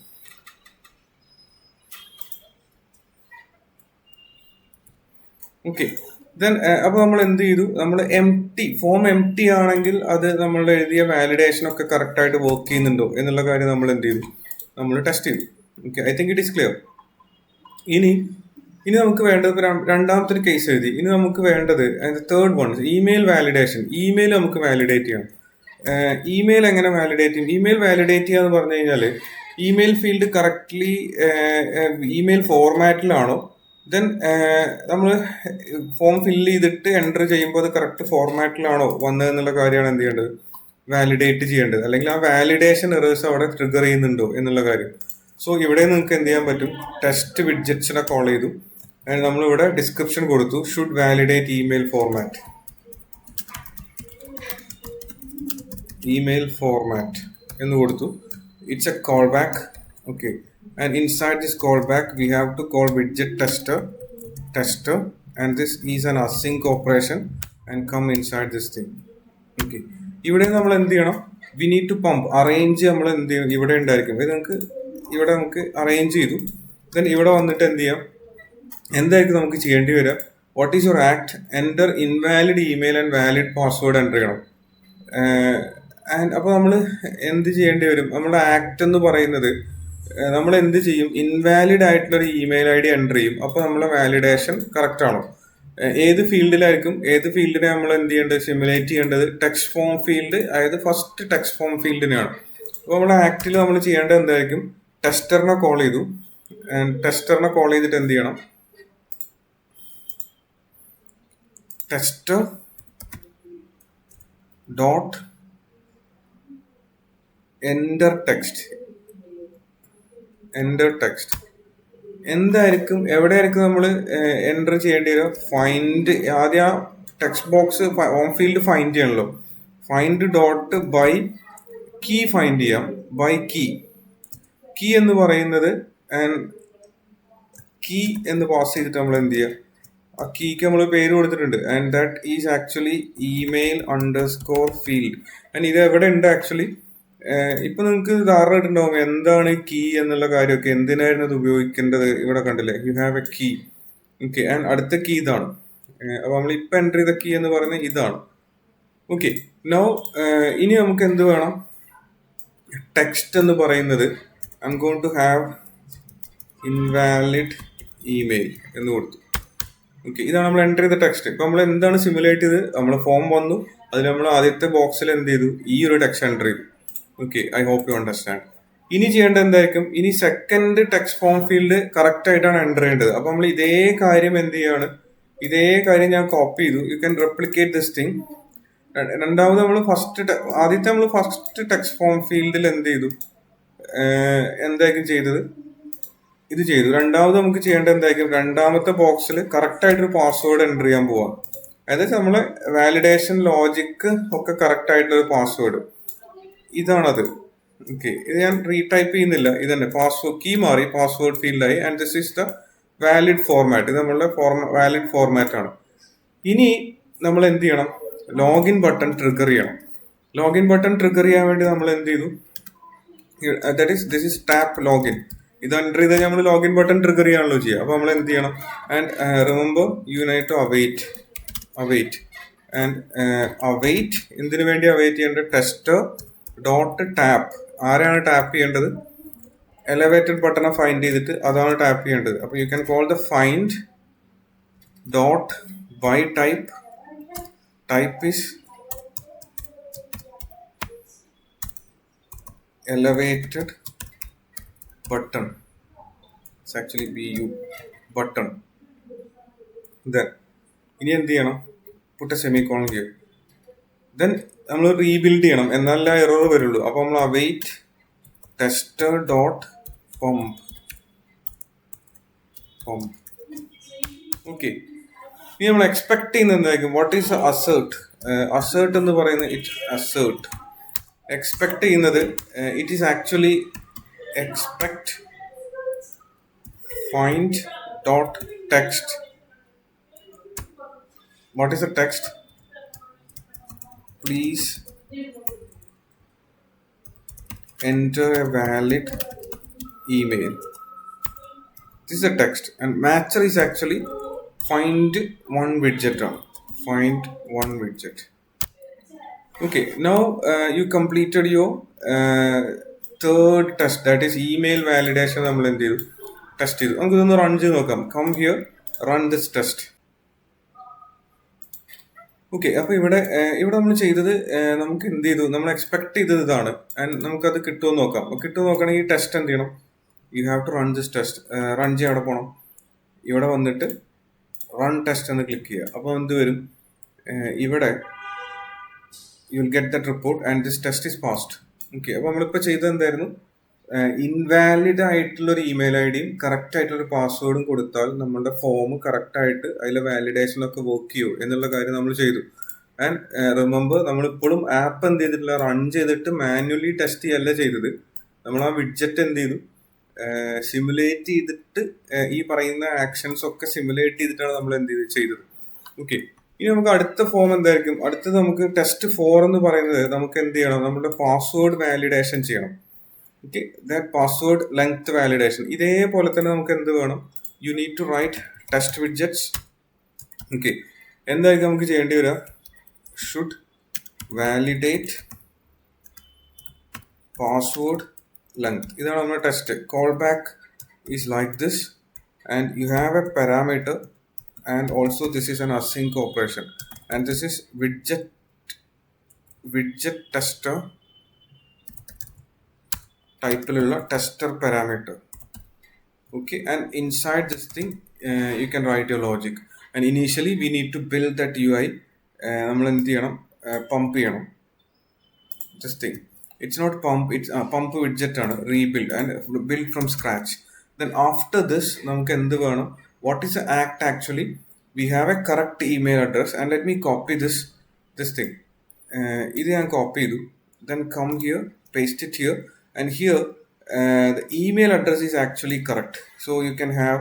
ഓക്കെ, ദെൻ അപ്പൊ നമ്മൾ എന്ത് ചെയ്തു, നമ്മൾ ഫോം എം ടി ആണെങ്കിൽ അത് നമ്മൾ എഴുതിയ വാലിഡേഷൻ ഒക്കെ കറക്റ്റ് ആയിട്ട് വർക്ക് ചെയ്യുന്നുണ്ടോ എന്നുള്ള കാര്യം നമ്മൾ എന്ത് ചെയ്തു, നമ്മൾ ടെസ്റ്റ് ചെയ്തു. Okay, I think it is clear. ഇനി നമുക്ക് വേണ്ടത് രണ്ടാമത്തെ ഒരു കേസ് എഴുതി. ഇനി നമുക്ക് വേണ്ടത് third one, email validation. Email നമുക്ക് വാലിഡേറ്റ് ചെയ്യണം. ഇമെയിൽ എങ്ങനെ വാലിഡേറ്റ് ചെയ്യും? ഇമെയിൽ വാലിഡേറ്റ് ചെയ്യുക എന്ന് പറഞ്ഞു കഴിഞ്ഞാൽ ഇമെയിൽ ഫീൽഡ് കറക്റ്റ്ലി ഇമെയിൽ ഫോർമാറ്റിലാണോ, ദെൻ നമ്മൾ ഫോം ഫില്ല് ചെയ്തിട്ട് എൻ്റർ ചെയ്യുമ്പോൾ അത് കറക്റ്റ് ഫോർമാറ്റിലാണോ വന്നത് എന്നുള്ള കാര്യമാണ് എന്ത് ചെയ്യേണ്ടത്, വാലിഡേറ്റ് ചെയ്യേണ്ടത്. അല്ലെങ്കിൽ ആ വാലിഡേഷൻ എറേഴ്സ് അവിടെ ട്രിഗർ ചെയ്യുന്നുണ്ടോ എന്നുള്ള കാര്യം. സോ ഇവിടെ നിങ്ങൾക്ക് എന്ത് ചെയ്യാൻ പറ്റും, ടെസ്റ്റ് വിഡ്ജറ്റ്സിനെ കോൾ ചെയ്തു. നമ്മളിവിടെ ഡിസ്ക്രിപ്ഷൻ കൊടുത്തു, ഷുഡ് വാലിഡേറ്റ് ഇമെയിൽ ഫോർമാറ്റ് എന്ന് കൊടുത്തു. It's a callback. Okay, and inside this callback we have to call widget tester and this is an async operation and come inside this thing. Okay, ഇവിടെ നമ്മൾ എന്ത് ചെയ്യണം, we need to pump arrange. നമ്മൾ എന്ത് ചെയ്യും, ഇവിടെ ഉണ്ടായിരിക്കും. ഇത് ഇവിടെ നമുക്ക് അറേഞ്ച് ചെയ്തു. ദെൻ ഇവിടെ വന്നിട്ട് എന്ത് ചെയ്യാം, എന്തായിരിക്കും നമുക്ക് ചെയ്യേണ്ടി വരിക, what is your act, enter invalid email and valid password enter ചെയ്യണം. ആൻഡ് അപ്പോൾ നമ്മൾ എന്ത് ചെയ്യേണ്ടി വരും, നമ്മുടെ ആക്ട് എന്ന് പറയുന്നത് നമ്മൾ എന്ത് ചെയ്യും, ഇൻവാലിഡ് ആയിട്ടുള്ളൊരു ഇമെയിൽ ഐ ഡി എൻ്റർ ചെയ്യും. അപ്പോൾ നമ്മളെ വാലിഡേഷൻ കറക്റ്റ് ആണോ, ഏത് ഫീൽഡിലായിരിക്കും, ഏത് ഫീൽഡിനെ നമ്മൾ എന്ത് ചെയ്യേണ്ടത്, സിമുലേറ്റ് ചെയ്യേണ്ടത് ടെക്സ്റ്റ് ഫോം ഫീൽഡ്, അതായത് ഫസ്റ്റ് ടെക്സ്റ്റ് ഫോം ഫീൽഡിനെയാണ്. അപ്പോൾ നമ്മുടെ ആക്ടിൽ നമ്മൾ ചെയ്യേണ്ടത് എന്തായിരിക്കും, ടെസ്റ്ററിനെ കോൾ ചെയ്തു. ടെസ്റ്ററിനെ കോൾ ചെയ്തിട്ട് എന്ത് ചെയ്യണം, ടെസ്റ്റർ ഡോട്ട് എൻ്റർ ടെക്സ്റ്റ് എന്തായിരിക്കും, എവിടെയായിരിക്കും നമ്മൾ എൻ്റർ ചെയ്യേണ്ടി വരിക, ഫൈൻഡ്. ആദ്യം ആ text box home field find ചെയ്യണല്ലോ. Find dot by key find ചെയ്യാം. ബൈ കീ എന്ന് പറയുന്നത് കീ എന്ന് പാസ് ചെയ്തിട്ട് നമ്മൾ എന്ത് ചെയ്യുക, ആ കീക്ക് നമ്മൾ പേര് കൊടുത്തിട്ടുണ്ട്. And that is actually email underscore field. And ഇത് എവിടെ ഉണ്ട് ആക്ച്വലി, ഇപ്പൊ നിങ്ങൾക്ക് ധാരണ ഇട്ടുണ്ടാവും എന്താണ് കീ എന്നുള്ള കാര്യമൊക്കെ, എന്തിനായിരുന്നു അത് ഉപയോഗിക്കേണ്ടത്. ഇവിടെ കണ്ടില്ലേ, you have a key. Okay, and അടുത്ത കീ ഇതാണ്. അപ്പൊ നമ്മൾ ഇപ്പൊ എൻ്റർ ചെയ്ത കീ എന്ന് പറയുന്നത് ഇതാണ്. ഓക്കെ, നൗ ഇനി നമുക്ക് എന്ത് വേണം, ടെക്സ്റ്റ് എന്ന് പറയുന്നത് I'm going to have invalid email എന്ന് കൊടുത്തു. ഓക്കെ, ഇതാണ് നമ്മൾ എൻ്റർ ചെയ്ത ടെക്സ്റ്റ്. ഇപ്പൊ നമ്മൾ എന്താണ് സിമുലേറ്റ് ചെയ്ത്, നമ്മൾ ഫോം വന്നു, അതിൽ നമ്മൾ ആദ്യത്തെ ബോക്സിൽ എന്ത് ചെയ്തു, ഈ ഒരു ടെക്സ്റ്റ് എൻ്റർ ചെയ്തു. Okay, I hope you understand. ഇനി ചെയ്യേണ്ടത് എന്തായിരിക്കും, ഇനി second text form field correct ആയിട്ടാണ് എൻ്റർ ചെയ്യേണ്ടത്. അപ്പൊ നമ്മൾ ഇതേ കാര്യം എന്ത് ചെയ്യാണ്, ഇതേ കാര്യം ഞാൻ കോപ്പി ചെയ്തു. You can replicate this thing. രണ്ടാമത് നമ്മൾ ആദ്യത്തെ നമ്മൾ ഫസ്റ്റ് ടെക്സ്റ്റ് ഫോം ഫീൽഡിൽ എന്ത് ചെയ്തു, എന്തായിരിക്കും ചെയ്തത്, ഇത് ചെയ്തു. രണ്ടാമത് നമുക്ക് ചെയ്യേണ്ടത് എന്തായിരിക്കും, രണ്ടാമത്തെ ബോക്സിൽ കറക്റ്റ് ആയിട്ടൊരു പാസ്വേഡ് എൻ്റർ ചെയ്യാൻ പോവാം. അതായത് നമ്മളെ വാലിഡേഷൻ ലോജിക്ക് ഒക്കെ കറക്റ്റ് ആയിട്ടുള്ളൊരു പാസ്വേഡ് ഇതാണത്. ഓക്കെ, ഇത് ഞാൻ റീടൈപ്പ് ചെയ്യുന്നില്ല, ഇതന്നെ പാസ്വേഡ് കീ മാറി പാസ്വേഡ് ഫീൽഡായി. And this is the valid format. ഇത് നമ്മളുടെ വാലിഡ് ഫോർമാറ്റ് ആണ്. ഇനി നമ്മൾ എന്ത് ചെയ്യണം, ലോഗിൻ ബട്ടൺ ട്രിഗർ ചെയ്യണം. ലോഗിൻ ബട്ടൺ ട്രിഗർ ചെയ്യാൻ വേണ്ടി നമ്മൾ എന്ത് ചെയ്തു, ദിസ് ഈസ് ടാപ്പ് ലോഗിൻ. ഇത് എൻ്റർ ചെയ്താൽ നമ്മൾ ലോഗിൻ ബട്ടൺ ട്രിഗർ ചെയ്യാണല്ലോ ചെയ്യുക. അപ്പോൾ നമ്മൾ എന്ത് ചെയ്യണം, and remember you need to await and await. എന്തിനു വേണ്ടി അവൈറ്റ് ചെയ്യേണ്ടത്, ടെസ്റ്റർ ഡോട്ട് ടാപ്പ്. ആരാണ് ടാപ്പ് ചെയ്യേണ്ടത്, എലവേറ്റഡ് ബട്ടണെ ഫൈൻഡ് ചെയ്തിട്ട് അതാണ് ടാപ്പ് ചെയ്യേണ്ടത്. അപ്പോൾ you can call the find dot by type is elevated button. It's actually BU button. Then ഇനി എന്ത് ചെയ്യണം? Put semicolon here. Then നമ്മൾ റീബിൽഡ് ചെയ്യണം, എന്നാലേ എറർ വരുള്ളൂ. അപ്പോൾ നമ്മൾ await tester dot pump. Okay, ഇനി നമ്മൾ എക്സ്പെക്ട് ചെയ്യുന്നത് എന്തായിരിക്കും? What is assert? അസേർട്ട് എന്ന് പറയുന്നത് ഇറ്റ് അസേർട്ട് എക്സ്പെക്ട് ചെയ്യുന്നത് it is actually expect find dot text. What is A text? Please enter a valid email. This is a text, and matcher is actually find one widget. Find one widget. Okay, now you completed your third test, that is email validation. നമ്മൾ എന്ത് ചെയ്തു? ടെസ്റ്റ് ചെയ്തു. നമുക്ക് ഇതൊന്ന് റൺ ചെയ്ത് നോക്കാം. Come here, run this test. Okay, അപ്പോൾ ഇവിടെ നമ്മൾ ചെയ്തത് നമുക്ക് എന്ത് ചെയ്തു? നമ്മൾ എക്സ്പെക്ട് ചെയ്തത് ഇതാണ്, ആൻഡ് നമുക്കത് കിട്ടുമെന്ന് നോക്കാം. കിട്ടുമെന്ന് നോക്കണമെങ്കിൽ ഈ ടെസ്റ്റ് എന്ത് ചെയ്യണം? You have to run this test. Run ചെയ്യാൻ അവിടെ പോകണം. ഇവിടെ വന്നിട്ട് റൺ ടെസ്റ്റ് എന്ന് ക്ലിക്ക് ചെയ്യുക. അപ്പോൾ എന്ത് വരും? ഇവിടെ you will get that report and this test is passed. Okay, അപ്പോൾ നമ്മളിപ്പോൾ ചെയ്തത് എന്തായിരുന്നു? ഇൻവാലിഡ് ആയിട്ടുള്ളൊരു ഇമെയിൽ ഐ ഡിയും കറക്റ്റ് ആയിട്ടുള്ളൊരു പാസ്വേഡും കൊടുത്താൽ നമ്മളുടെ ഫോം കറക്റ്റായിട്ട് അതിലെ വാലിഡേഷനൊക്കെ വർക്ക് ചെയ്യൂ എന്നുള്ള കാര്യം നമ്മൾ ചെയ്തു. ആൻഡ് റിമെമ്പർ, നമ്മളിപ്പോഴും ആപ്പ് എന്ത് ചെയ്തിട്ടില്ല? റൺ ചെയ്തിട്ട് മാനുവലി ടെസ്റ്റ് ചെയ്യല്ല ചെയ്തത്. നമ്മൾ ആ വിഡ്ജറ്റ് എന്ത് ചെയ്തു? സിമുലേറ്റ് ചെയ്തിട്ട് ഈ പറയുന്ന ആക്ഷൻസ് ഒക്കെ സിമുലേറ്റ് ചെയ്തിട്ടാണ് നമ്മൾ എന്ത് ചെയ്തത്. ഓക്കെ, ഇനി നമുക്ക് അടുത്ത ഫോം എന്തായിരിക്കും? അടുത്തത് നമുക്ക് ടെസ്റ്റ് 4 എന്ന് പറയുന്നത് നമുക്ക് എന്ത് ചെയ്യണം? നമ്മുടെ പാസ്വേഡ് വാലിഡേഷൻ ചെയ്യണം. Okay, that password length validation. ഇതേപോലെ തന്നെ നമുക്ക് എന്ത് വേണം? You need to write test widgets. Okay, എന്തായിരിക്കും നമുക്ക് ചെയ്യേണ്ടി വരിക? Should validate password length. ഇതാണ് നമ്മുടെ test. Callback is like this, and you have a parameter, and also this is an async operation, and this is widget tester ടൈപ്പിലുള്ള tester parameter. Okay, and inside this thing you can write your logic. And initially we need to build that UI. നമ്മൾ എന്ത് ചെയ്യണം? പമ്പ് ചെയ്യണം this thing. It's not pump, it's pump widget ആണ്. Rebuild and build from scratch. Then after this നമുക്ക് എന്ത് വേണം? What is the act actually? We have a correct email address, and let me copy this thing. This I copy do. Then come here, paste it here, and here the email address is actually correct. So you can have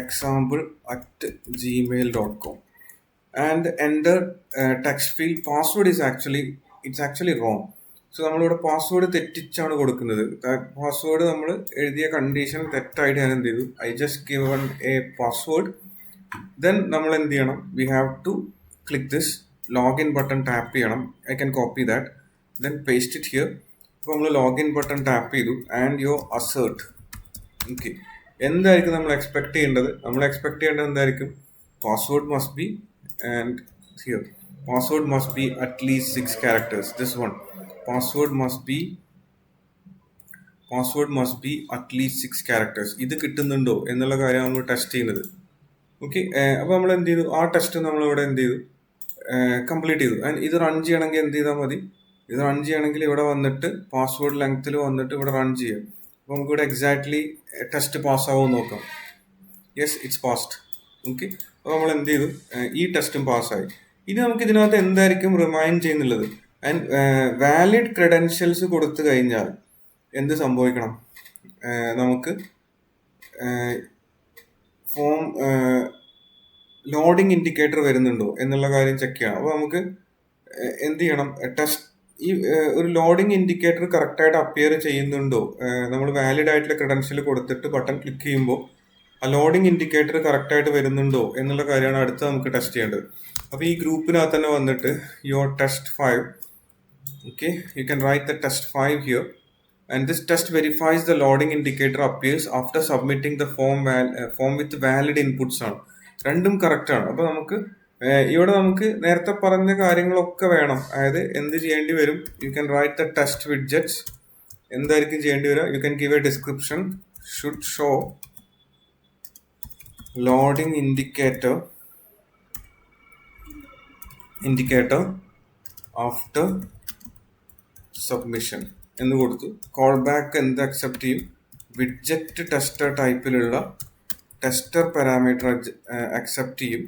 example@gmail.com, and enter text field. Password is actually wrong. So നമ്മളിവിടെ പാസ്വേഡ് തെറ്റിച്ചാണ് കൊടുക്കുന്നത്. പാസ്വേഡ് നമ്മൾ എഴുതിയ കണ്ടീഷൻ തെറ്റായിട്ട് ഞാൻ എന്ത് ചെയ്തു? I just given a password. Then നമ്മൾ എന്ത് ചെയ്യണം? We have to click this login button tap ചെയ്യണം. I can copy that, then paste it here. അപ്പോൾ നമ്മൾ ലോഗിൻ ബട്ടൺ ടാപ്പ് ചെയ്തു, ആൻഡ് യുവർ അസേർട്ട്. ഓക്കെ, എന്തായിരിക്കും നമ്മൾ എക്സ്പെക്ട് ചെയ്യേണ്ടത്? നമ്മൾ എക്സ്പെക്ട് ചെയ്യേണ്ടത് എന്തായിരിക്കും? Password must be, and here password must be at least 6 characters. This one. Password must be at least 6 characters. ഇത് കിട്ടുന്നുണ്ടോ എന്നുള്ള കാര്യം നമ്മൾ ടെസ്റ്റ് ചെയ്യുന്നത്. ഓക്കെ, അപ്പോൾ നമ്മൾ എന്ത് ചെയ്തു? ആ ടെസ്റ്റ് നമ്മളിവിടെ എന്ത് ചെയ്തു? കംപ്ലീറ്റ് ചെയ്തു. ആൻഡ് ഇത് റൺ ചെയ്യണമെങ്കിൽ എന്ത് ചെയ്താൽ മതി? ഇത് റൺ ചെയ്യണമെങ്കിൽ ഇവിടെ വന്നിട്ട് പാസ്വേഡ് ലെങ്ത്തിൽ വന്നിട്ട് ഇവിടെ റൺ ചെയ്യാം. അപ്പോൾ നമുക്കിവിടെ എക്സാക്ട്ലി ടെസ്റ്റ് പാസ്സാവുമെന്ന് നോക്കാം. Yes, it's passed. ഓക്കെ, അപ്പോൾ നമ്മൾ എന്ത് ചെയ്തു? ഈ ടെസ്റ്റും പാസ്സായി. ഇനി നമുക്ക് ഇതിനകത്ത് എന്തായിരിക്കും റിമൈൻഡ് ചെയ്യുന്നുള്ളത്? ആൻഡ് വാലിഡ് ക്രെഡൻഷ്യൽസ് കൊടുത്തു കഴിഞ്ഞാൽ എന്ത് സംഭവിക്കണം? നമുക്ക് ഫോം ലോഡിംഗ് ഇൻഡിക്കേറ്റർ വരുന്നുണ്ടോ എന്നുള്ള കാര്യം ചെക്ക് ചെയ്യണം. അപ്പോൾ നമുക്ക് എന്ത് ചെയ്യണം? ടെസ്റ്റ് ഈ ഒരു ലോഡിംഗ് ഇൻഡിക്കേറ്റർ കറക്റ്റായിട്ട് അപ്പിയർ ചെയ്യുന്നുണ്ടോ? നമ്മൾ വാലിഡ് ആയിട്ടുള്ള ക്രെഡൻഷ്യൽ കൊടുത്തിട്ട് ബട്ടൺ ക്ലിക്ക് ചെയ്യുമ്പോൾ ആ ലോഡിംഗ് ഇൻഡിക്കേറ്റർ കറക്റ്റായിട്ട് വരുന്നുണ്ടോ എന്നുള്ള കാര്യമാണ് അടുത്ത് നമുക്ക് ടെസ്റ്റ് ചെയ്യേണ്ടത്. അപ്പോൾ ഈ ഗ്രൂപ്പിനകത്ത് തന്നെ വന്നിട്ട് your test 5. Okay, you can write the test 5 here, and this test verifies the loading indicator appears after submitting the form with valid inputs ആണ്. രണ്ടും കറക്റ്റ് ആണ്. അപ്പൊ നമുക്ക് ഇവിടെ നമുക്ക് നേരത്തെ പറഞ്ഞ കാര്യങ്ങളൊക്കെ വേണം. അതായത് എന്ത് ചെയ്യേണ്ടി വരും? You can write the test widgets. എന്തായിരിക്കും ചെയ്യേണ്ടി വരിക? You can give a description. Should show loading indicator after submission എന്ന് കൊടുത്തു. കോൾ ബാക്ക് എന്ത് അക്സെപ്റ്റ് ചെയ്യും? വിഡ്ജറ്റ് ടെസ്റ്റർ ടൈപ്പിലുള്ള ടെസ്റ്റർ പാരാമീറ്റർ അക്സെപ്റ്റ് ചെയ്യും.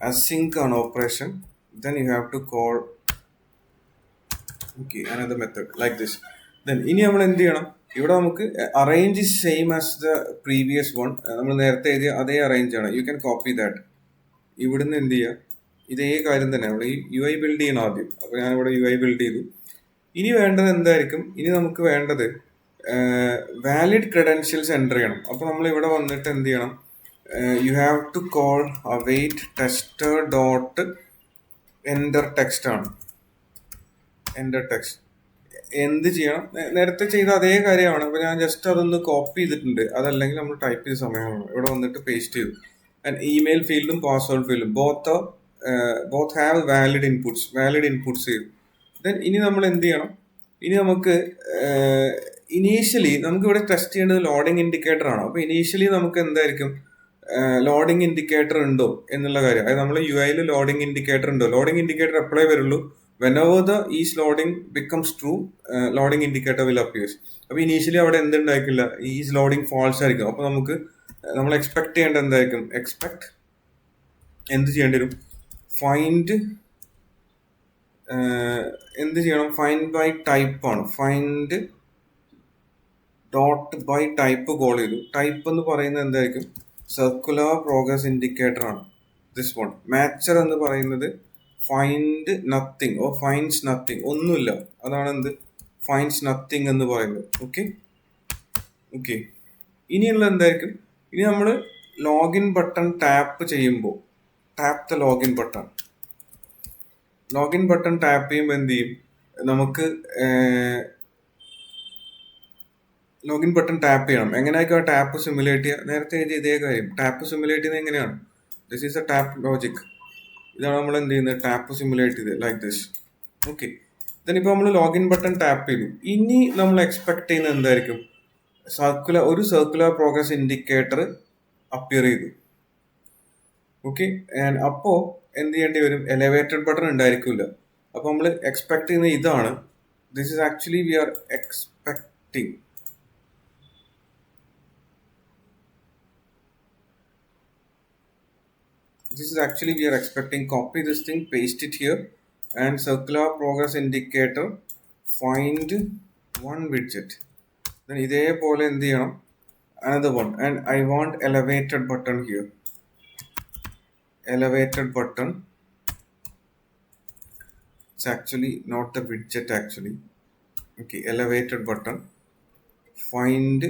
അസിങ്ക് ആണ് operation. Then you have to call another method like this. Then ഇനി നമ്മൾ എന്ത് ചെയ്യണം? ഇവിടെ നമുക്ക് arrange same as the previous one. നമ്മൾ നേരത്തെ എഴുതിയ അതേ അറേഞ്ച് ആണ്. You can copy that. ഇവിടുന്ന് എന്ത് ചെയ്യുക? ഇതേ കാര്യം തന്നെ നമ്മൾ ഈ യു ഐ ബിൽഡ് ചെയ്യണം ആദ്യം. അപ്പോൾ ഞാനിവിടെ യു ഐ ബിൽഡ് ചെയ്തു. ഇനി വേണ്ടത് എന്തായിരിക്കും? ഇനി നമുക്ക് വേണ്ടത് വാലിഡ് ക്രെഡൻഷ്യൽസ് എൻ്റർ ചെയ്യണം. അപ്പോൾ നമ്മൾ ഇവിടെ വന്നിട്ട് എന്ത് ചെയ്യണം? You have to call await tester dot enter text ആണ്. എൻ്റർ ടെക്സ്റ്റ് എന്ത് ചെയ്യണം? നേരത്തെ ചെയ്ത അതേ കാര്യമാണ്. അപ്പോൾ ഞാൻ ജസ്റ്റ് അതൊന്ന് കോപ്പി ചെയ്തിട്ടുണ്ട്. അതല്ലെങ്കിൽ നമ്മൾ ടൈപ്പ് ചെയ്ത സമയമാണ്. ഇവിടെ വന്നിട്ട് പേസ്റ്റ് ചെയ്തു. ആൻഡ് ഇമെയിൽ ഫീൽഡും പാസ്വേഡ് ഫീൽഡും ബോത്ത് ഹാവ് വാലിഡ് ഇൻപുട്സ് ചെയ്തു. ദെൻ ഇനി നമ്മൾ എന്ത് ചെയ്യണം? ഇനി നമുക്ക് ഇനീഷ്യലി നമുക്ക് ഇവിടെ ടെസ്റ്റ് ചെയ്യേണ്ടത് ലോഡിംഗ് ഇൻഡിക്കേറ്റർ ആണ്. അപ്പോൾ ഇനീഷ്യലി നമുക്ക് എന്തായിരിക്കും? ലോഡിംഗ് ഇൻഡിക്കേറ്റർ ഉണ്ടോ എന്നുള്ള കാര്യം. അതായത് നമ്മൾ യു ഐയിൽ ലോഡിംഗ് ഇൻഡിക്കേറ്റർ ഉണ്ടോ? ലോഡിംഗ് ഇൻഡിക്കേറ്റർ എപ്പോഴേ വരുള്ളൂ? whenever the each loading becomes true, loading indicator will appears. അപ്പോൾ ഇനീഷ്യലി അവിടെ എന്തുണ്ടായിരിക്കില്ല? ഈസ് ലോഡിംഗ് ഫാൾസ് ആയിരിക്കും. അപ്പോൾ നമുക്ക് നമ്മൾ എക്സ്പെക്ട് ചെയ്യേണ്ട എന്തായിരിക്കും? എന്ത് ചെയ്യേണ്ടി വരും? എന്ത് ചെയ്യണം? ഫൈൻഡ് ബൈ ടൈപ്പ് ആണ്. Find dot by type call ചെയ്തു. ടൈപ്പ് എന്ന് പറയുന്നത് എന്തായിരിക്കും? സർക്കുലർ പ്രോഗ്രസ് ഇൻഡിക്കേറ്റർ ആണ്. This one. മാച്ചർ എന്ന് പറയുന്നത് find nothing or finds nothing, ഒന്നുമില്ല. അതാണ് എന്ത്? ഫൈൻഡ്സ് നത്തിങ് എന്ന് പറയുന്നത്. ഓക്കെ. ഇനിയുള്ള എന്തായിരിക്കും? ഇനി നമ്മൾ ലോഗിൻ ബട്ടൺ ടാപ്പ് ചെയ്യുമ്പോൾ tap the login button tap ചെയ്യുമ്പോൾ എന്ത് ചെയ്യും? നമുക്ക് ലോഗിൻ ബട്ടൺ ടാപ്പ് ചെയ്യണം. എങ്ങനെയൊക്കെ ടാപ്പ് സിമുലേറ്റ് ചെയ്യുക? നേരത്തെ എഴുതിയ ഇതേ കാര്യം. ടാപ്പ് സിമുലേറ്റ് ചെയ്യുന്നത് എങ്ങനെയാണ്? This is A tap logic. ഇതാണ് നമ്മൾ എന്ത് ചെയ്യുന്നത്? ടാപ്പ് സിമുലേറ്റ് ചെയ്ത് ലൈക്ക് ദിസ്. ഓക്കെ. ദെൻ ഇപ്പോൾ നമ്മൾ ലോഗിൻ ബട്ടൺ ടാപ്പ് ചെയ്തു. ഇനി നമ്മൾ എക്സ്പെക്ട് ചെയ്യുന്നത് എന്തായിരിക്കും? ഒരു സർക്കുലർ പ്രോഗ്രസ് ഇൻഡിക്കേറ്റർ അപ്പിയർ ചെയ്തു. ഓക്കെ. അപ്പോൾ എന്ത് ചെയ്യേണ്ടി വരും? എലവേറ്റഡ് ബട്ടൺ ഉണ്ടായിരിക്കില്ല. അപ്പോൾ നമ്മൾ എക്സ്പെക്ട് ചെയ്യുന്നത് ഇതാണ്. This is actually we are expecting. Copy this thing, paste it here, and circular progress indicator, find one widget. Then ഇതേപോലെ എന്ത് ചെയ്യണം? Another one, and I want elevated button here. Elevated button. It's actually not the widget actually. Okay, elevated button. Find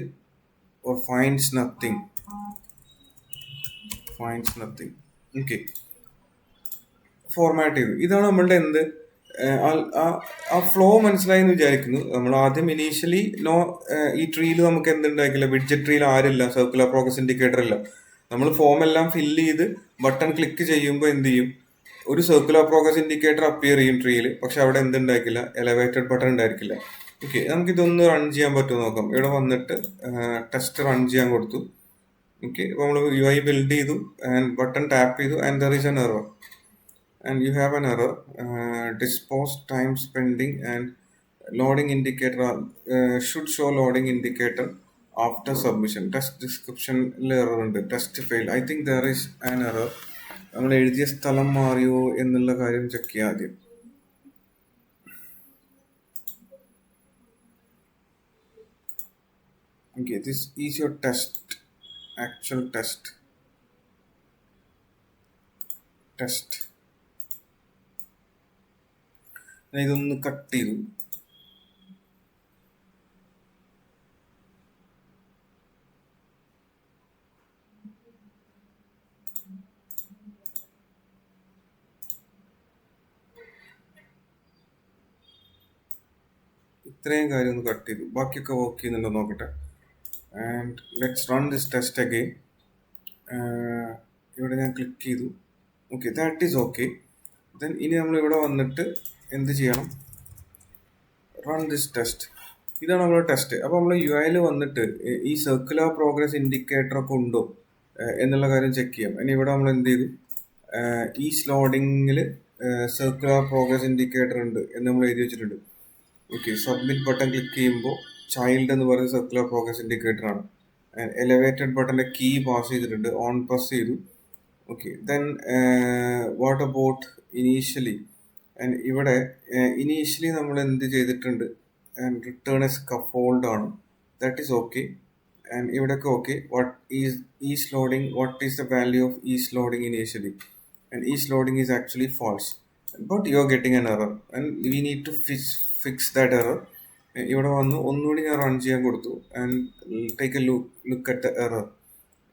or finds nothing. Okay. Format ചെയ്തു. ഇതാണ് നമ്മളുടെ എന്ത്? ആ ഫ്ലോ മനസ്സിലായി എന്ന് വിചാരിക്കുന്നു. നമ്മൾ ആദ്യം ഇനീഷ്യലി ഈ ട്രീയിൽ നമുക്ക് എന്തുണ്ടാക്കില്ല? വിഡ്ജറ്റ് ട്രീയിൽ ആരില്ല, സർക്കുലർ പ്രോഗ്രസ് ഇൻഡിക്കേറ്റർ ഇല്ല. നമ്മൾ ഫോം എല്ലാം ഫില്ല് ചെയ്ത് ബട്ടൺ ക്ലിക്ക് ചെയ്യുമ്പോൾ എന്ത് ചെയ്യും? ഒരു സർക്കുലർ പ്രോഗ്രസ് ഇൻഡിക്കേറ്റർ അപ്പിയർ ചെയ്യും ട്രീയിൽ. പക്ഷെ അവിടെ എന്തുണ്ടാക്കില്ല? എലവേറ്റഡ് ബട്ടൺ ഉണ്ടായിരിക്കില്ല. ഓക്കെ. നമുക്കിതൊന്ന് റൺ ചെയ്യാൻ പറ്റുമോ നോക്കാം. ഇവിടെ വന്നിട്ട് ടെസ്റ്റ് റൺ ചെയ്യാൻ കൊടുത്തു. ഓക്കെ. അപ്പോൾ നമ്മൾ യു ഐ ബിൽഡ് ചെയ്തു ആൻഡ് ബട്ടൺ ടാപ്പ് ചെയ്തു and there is N error. And you have an error. Dispose time spending and loading indicator should show loading indicator after submission. Test description error ഉണ്ട്. Test failed. I think there is an error. നമ്മൾ എഴുതിയ സ്ഥലം മാറിയോ എന്നുള്ള കാര്യം ചെക്ക് ചെയ്യാം ആദ്യം. Okay, this is your actual test. ഇതൊന്ന് കട്ട് ചെയ്തു. ഇത്രയും കാര്യം ഒന്ന് കട്ട് ചെയ്തു. ബാക്കിയൊക്കെ വർക്ക് ചെയ്യുന്നുണ്ടോ നോക്കട്ടെ. And let's run this test again. ഇവിടെ ഞാൻ ക്ലിക്ക് ചെയ്തു. Okay, that is okay. Then ഇനി നമ്മൾ ഇവിടെ വന്നിട്ട് എന്ത് ചെയ്യണം? Run this test. ഇതാണ് നമ്മുടെ ടെസ്റ്റ്. അപ്പോൾ നമ്മൾ യു ഐയിൽ വന്നിട്ട് ഈ സർക്കുലർ പ്രോഗ്രസ് ഇൻഡിക്കേറ്റർ ഒക്കെ ഉണ്ടോ എന്നുള്ള കാര്യം ചെക്ക് ചെയ്യാം. ഇനി ഇവിടെ നമ്മൾ എന്ത് ചെയ്തു? ഈ സ്ലോഡിങ്ങിൽ സർക്കുലർ പ്രോഗ്രസ് ഇൻഡിക്കേറ്റർ ഉണ്ട് എന്ന് നമ്മൾ എഴുതി വെച്ചിട്ടുണ്ട്. ഓക്കെ, സബ്മിറ്റ് ബട്ടൺ ക്ലിക്ക് ചെയ്യുമ്പോൾ ചൈൽഡ് എന്ന് പറയുന്ന സർക്കുലർ പ്രോഗ്രസ് ഇൻഡിക്കേറ്റർ ആണ്. എലവേറ്റഡ് ബട്ടൻ്റെ കീ പാസ് ചെയ്തിട്ടുണ്ട്, ഓൺ പ്രസ് ചെയ്തു. Okay, then what about initially? And ഇവിടെ ഇനീഷ്യലി നമ്മൾ എന്ത് ചെയ്തിട്ടുണ്ട്? ആൻഡ് റിട്ടേൺ എ സ്കഫോൾഡ് ആണ്. That is okay. ആൻഡ് ഇവിടെയൊക്കെ okay. What is is loading? What is the value of is loading initially? And is loading is actually false, but you are getting an error and we need to fix that error. ഇവിടെ വന്നു ഒന്നുകൂടി ഞാൻ റൺ ചെയ്യാൻ കൊടുത്തു. And take a look at the error.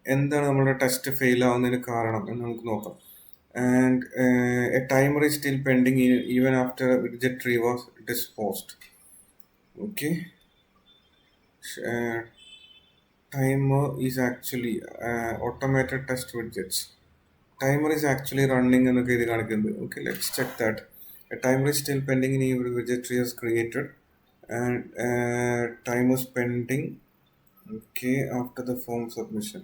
എന്താണ് നമ്മുടെ ടെസ്റ്റ് ഫെയിൽ ആവുന്നതിന് കാരണം എന്ന് നമുക്ക് നോക്കാം. And a timer is still pending even after widget tree was disposed. Okay, timer is actually automated test widgets. Timer is actually running എന്നൊക്കെ ഇത് കാണിക്കുന്നത്. Okay, let's check that. A timer is still pending in every widget tree is created and timer is pending. Okay, after the form submission.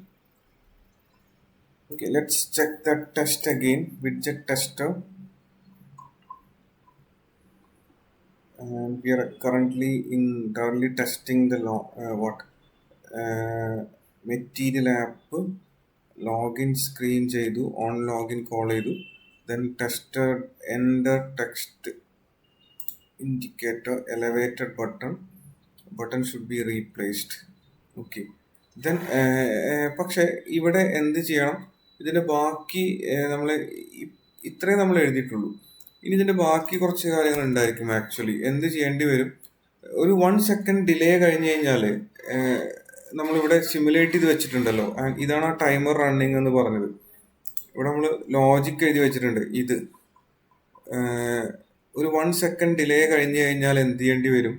Okay, let's check that test again. Widget tester. And we are currently testing the material app login screen ചെയ്തു, ഓൺ ലോഗിൻ കോൾ ചെയ്തു. Then tester enter text indicator elevated button should be replaced. Okay, then പക്ഷെ ഇവിടെ എന്ത് ചെയ്യണം? ഇതിൻ്റെ ബാക്കി നമ്മൾ ഇത്രയും നമ്മൾ എഴുതിയിട്ടുള്ളൂ. ഇനി ഇതിൻ്റെ ബാക്കി കുറച്ച് കാര്യങ്ങൾ ഉണ്ടായിരിക്കും. ആക്ച്വലി എന്ത് ചെയ്യേണ്ടി വരും? ഒരു 1 സെക്കൻഡ് ഡിലേ കഴിഞ്ഞ് കഴിഞ്ഞാൽ നമ്മളിവിടെ സിമുലേറ്റ് ചെയ്ത് വെച്ചിട്ടുണ്ടല്ലോ. ഇതാണ് ആ ടൈമർ റണ്ണിങ് എന്ന് പറഞ്ഞത്. ഇവിടെ നമ്മൾ ലോജിക്ക് എഴുതി വെച്ചിട്ടുണ്ട്. ഇത് ഒരു 1 സെക്കൻഡ് ഡിലേ കഴിഞ്ഞ് കഴിഞ്ഞാൽ എന്ത് ചെയ്യേണ്ടി വരും?